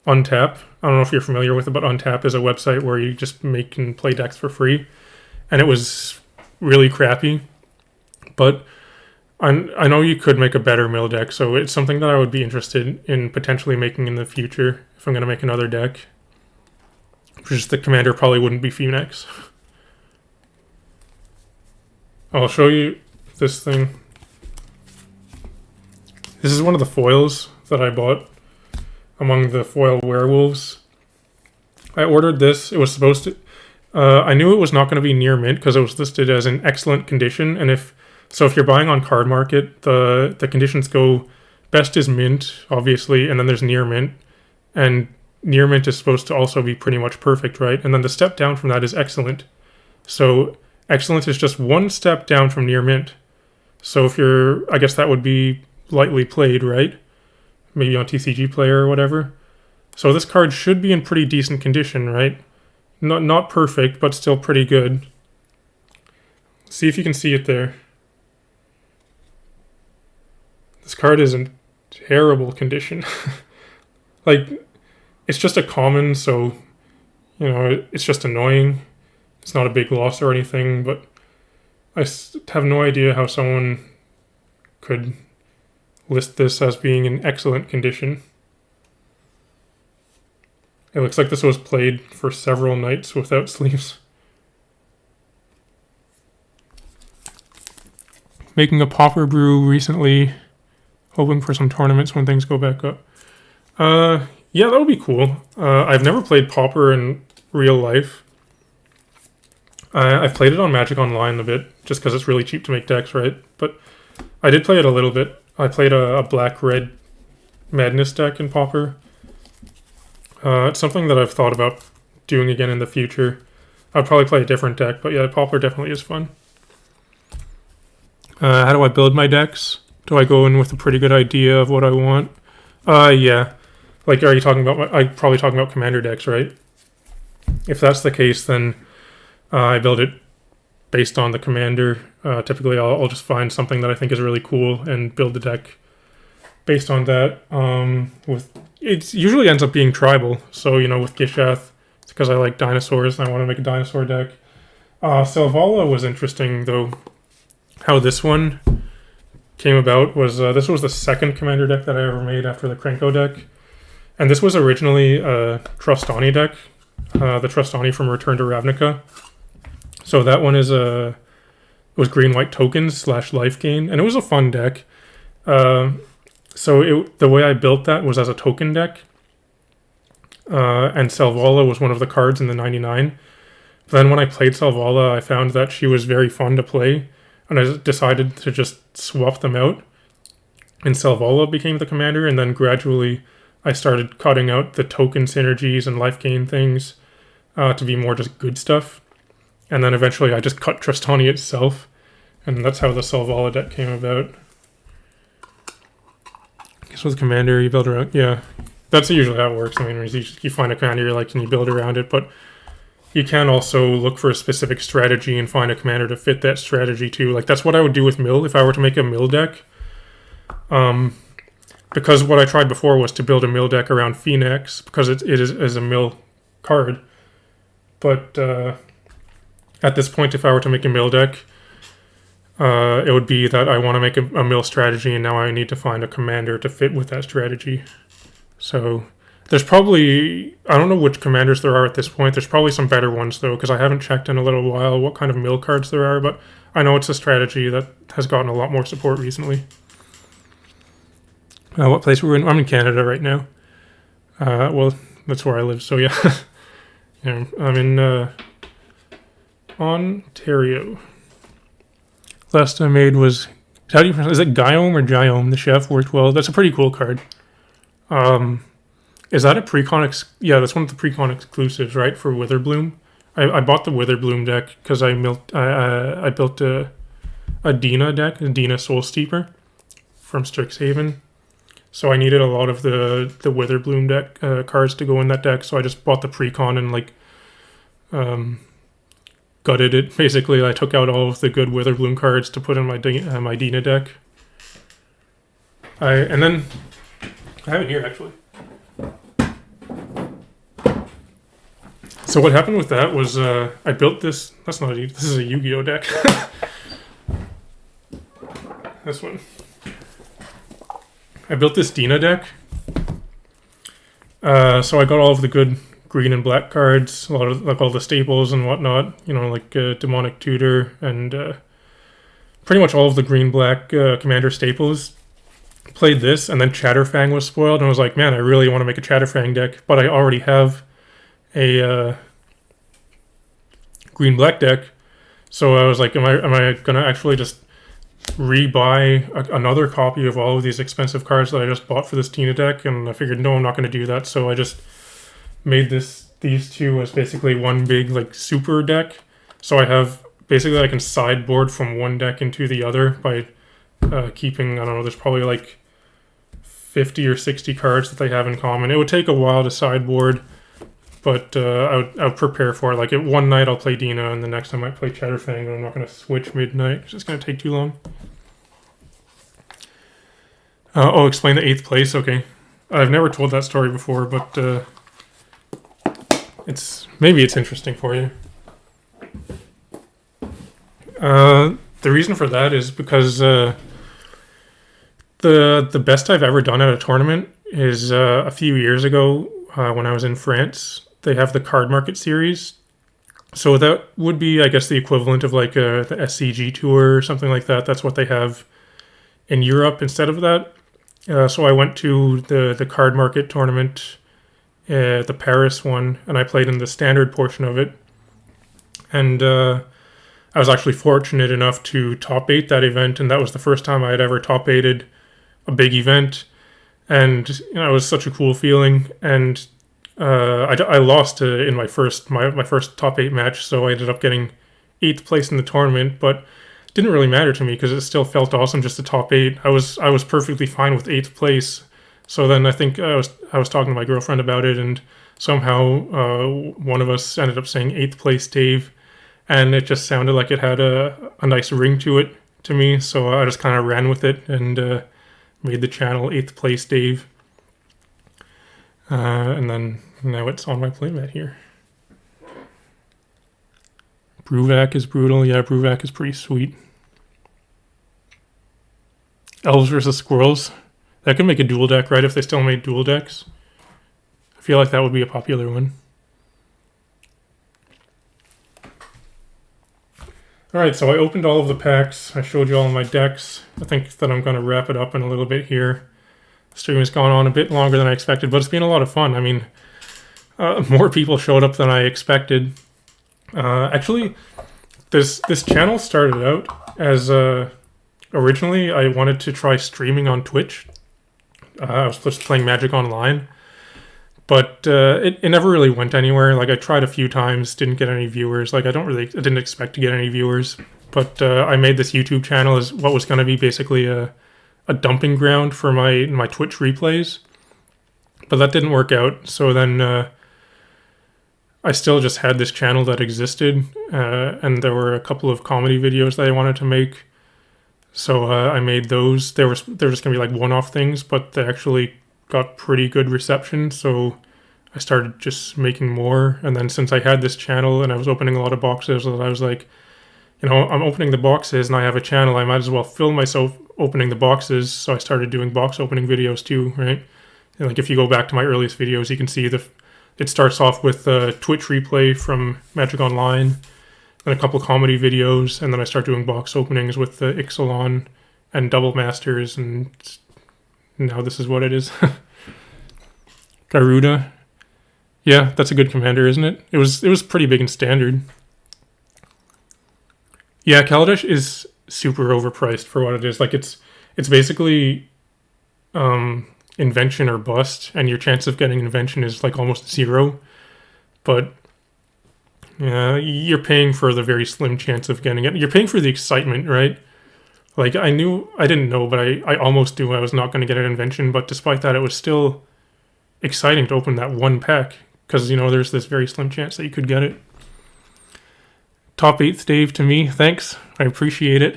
Untap. I don't know if you're familiar with it, but Untap is a website where you just make and play decks for free. And it was really crappy. But I know you could make a better mill deck, so it's something that I would be interested in potentially making in the future if I'm going to make another deck. Just the commander probably wouldn't be Phoenix. I'll show you this thing. This is one of the foils that I bought among the foil werewolves. I ordered this. It was supposed to... I knew it was not going to be near mint because it was listed as in excellent condition, and if you're buying on Card Market, the conditions go best is mint, obviously, and then there's near mint, and near mint is supposed to also be pretty much perfect, right? And then the step down from that is excellent. So excellent is just one step down from near mint. So if you're, I guess that would be lightly played, right? Maybe on TCG Player or whatever. So this card should be in pretty decent condition, right? Not perfect, but still pretty good. See if you can see it there. This card is in terrible condition. Like, it's just a common, so, you know, it's just annoying. It's not a big loss or anything, but I have no idea how someone could list this as being in excellent condition. It looks like this was played for several nights without sleeves. Making a Pauper brew recently, hoping for some tournaments when things go back up. Yeah, that would be cool. I've never played Pauper in real life. I've played it on Magic Online a bit, just because it's really cheap to make decks, right? But I did play it a little bit. I played a black-red Madness deck in Pauper. It's something that I've thought about doing again in the future. I'd probably play a different deck, but yeah, Pauper definitely is fun. How do I build my decks? Do I go in with a pretty good idea of what I want? Yeah. Like, are you talking about... I'm probably talking about commander decks, right? If that's the case, then I build it based on the commander. Typically, I'll just find something that I think is really cool and build the deck based on that. It usually ends up being tribal. So, you know, with Gishath, it's because I like dinosaurs and I want to make a dinosaur deck. Selvala was interesting, though. How this one came about was this was the second commander deck that I ever made after the Krenko deck. And this was originally a Trustani deck, the Trustani from Return to Ravnica. So that one is a was green-white tokens / life gain, and it was a fun deck. So the way I built that was as a token deck, and Selvala was one of the cards in the 99. But then when I played Selvala, I found that she was very fun to play, and I decided to just swap them out. And Selvala became the commander, and then gradually I started cutting out the token synergies and life gain things to be more just good stuff. And then eventually I just cut Tristani itself, and that's how the Selvala deck came about. So the commander, you build around, yeah. That's usually how it works. I mean, you find a commander you like and you build around it, but you can also look for a specific strategy and find a commander to fit that strategy too. Like, that's what I would do with Mill if I were to make a Mill deck. Because what I tried before was to build a Mill deck around Phoenix, because it is a Mill card. But at this point, if I were to make a Mill deck, it would be that I want to make a Mill strategy, and now I need to find a commander to fit with that strategy. So there's probably, I don't know which commanders there are at this point. There's probably some better ones, though, because I haven't checked in a little while what kind of Mill cards there are, but I know it's a strategy that has gotten a lot more support recently. What place we're in? I'm in Canada right now. Well, that's where I live, so yeah. Yeah, I'm in Ontario. Last I made was, how do you pronounce it? Is it Guillaume or Giome? The chef worked well. That's a pretty cool card. Is that a precon? Yeah, that's one of the precon exclusives, right? For Witherbloom. I bought the Witherbloom deck because I built a Dina deck, a Dina Soul Steeper from Strixhaven. So I needed a lot of the Witherbloom deck cards to go in that deck. So I just bought the precon and like gutted it. Basically, I took out all of the good Witherbloom cards to put in my Dina deck. And then I have it here actually. So what happened with that was I built this. That's not this is a Yu-Gi-Oh deck. This one. I built this Dina deck. So I got all of the good green and black cards, a lot of like all the staples and whatnot. You know, like Demonic Tutor and pretty much all of the green-black commander staples. Played this, and then Chatterfang was spoiled, and I was like, man, I really want to make a Chatterfang deck, but I already have a green-black deck. So I was like, am I gonna actually just rebuy another copy of all of these expensive cards that I just bought for this Tina deck? And I figured, no, I'm not going to do that. So I just made these two as basically one big like super deck. So I have basically, I can sideboard from one deck into the other by keeping, I don't know, there's probably like 50 or 60 cards that they have in common. It would take a while to sideboard, but I would prepare for it. Like one night I'll play Dina, and the next I might play Chatterfang, and I'm not going to switch midnight. It's just going to take too long. Explain the 8th place. Okay. I've never told that story before, but maybe it's interesting for you. The reason for that is because the best I've ever done at a tournament is a few years ago when I was in France. They have the Card Market series. So that would be, I guess, the equivalent of like the SCG Tour or something like that. That's what they have in Europe instead of that. So I went to the Card Market tournament, the Paris one, and I played in the standard portion of it. And I was actually fortunate enough to top 8 that event, and that was the first time I had ever top 8'd a big event. And you know, it was such a cool feeling. And I lost in my first top 8 match, so I ended up getting 8th place in the tournament, but it didn't really matter to me because it still felt awesome just to top 8. I was perfectly fine with 8th place. So then I think I was talking to my girlfriend about it, and somehow one of us ended up saying 8th place Dave, and it just sounded like it had a nice ring to it to me, so I just kind of ran with it and made the channel 8th place Dave. And then now it's on my playmat here. Bruvac is brutal. Yeah, Bruvac is pretty sweet. Elves versus Squirrels. That could make a dual deck, right? If they still made dual decks. I feel like that would be a popular one. Alright, so I opened all of the packs. I showed you all my decks. I think that I'm going to wrap it up in a little bit here. The stream has gone on a bit longer than I expected, but it's been a lot of fun. I mean, more people showed up than I expected. Actually, this channel started out as originally I wanted to try streaming on Twitch. I was just playing Magic Online, but it never really went anywhere. Like I tried a few times, didn't get any viewers. Like I didn't expect to get any viewers. But I made this YouTube channel as what was going to be basically a dumping ground for my Twitch replays. But that didn't work out. So then I still just had this channel that existed, and there were a couple of comedy videos that I wanted to make. So I made those. They were just going to be like one-off things, but they actually got pretty good reception. So I started just making more. And then since I had this channel and I was opening a lot of boxes, I was like, you know, I'm opening the boxes and I have a channel. I might as well film myself opening the boxes. So I started doing box opening videos too, right? And like if you go back to my earliest videos, you can see it starts off with a Twitch replay from Magic Online, then a couple comedy videos, and then I start doing box openings with the Ixalan and Double Masters, and now this is what it is. Garuda. Yeah, that's a good commander, isn't it? It was pretty big in Standard. Yeah, Kaladesh is super overpriced for what it is. Like it's basically invention or bust, and your chance of getting invention is like almost zero. But you're paying for the very slim chance of getting it. You're paying for the excitement, right? Like I didn't know, but I almost knew I was not going to get an invention. But despite that, it was still exciting to open that one pack because, you know, there's this very slim chance that you could get it. Top 8th Dave to me, thanks. I appreciate it.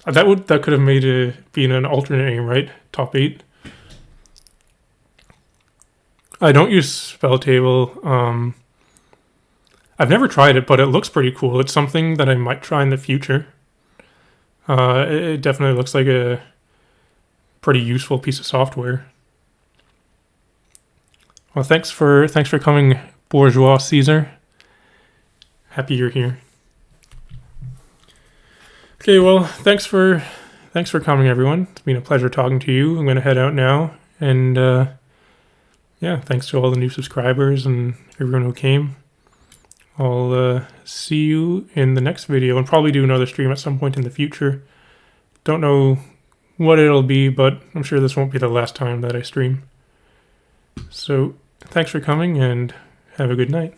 That could have made it been an alternate name, right? Top 8. I don't use Spell Table. I've never tried it, but it looks pretty cool. It's something that I might try in the future. It definitely looks like a pretty useful piece of software. Well, thanks for coming, Bourgeois Caesar. Happy you're here. Okay, well, thanks for coming, everyone. It's been a pleasure talking to you. I'm going to head out now, and yeah, thanks to all the new subscribers and everyone who came. I'll see you in the next video and probably do another stream at some point in the future. Don't know what it'll be, but I'm sure this won't be the last time that I stream. So, thanks for coming and have a good night.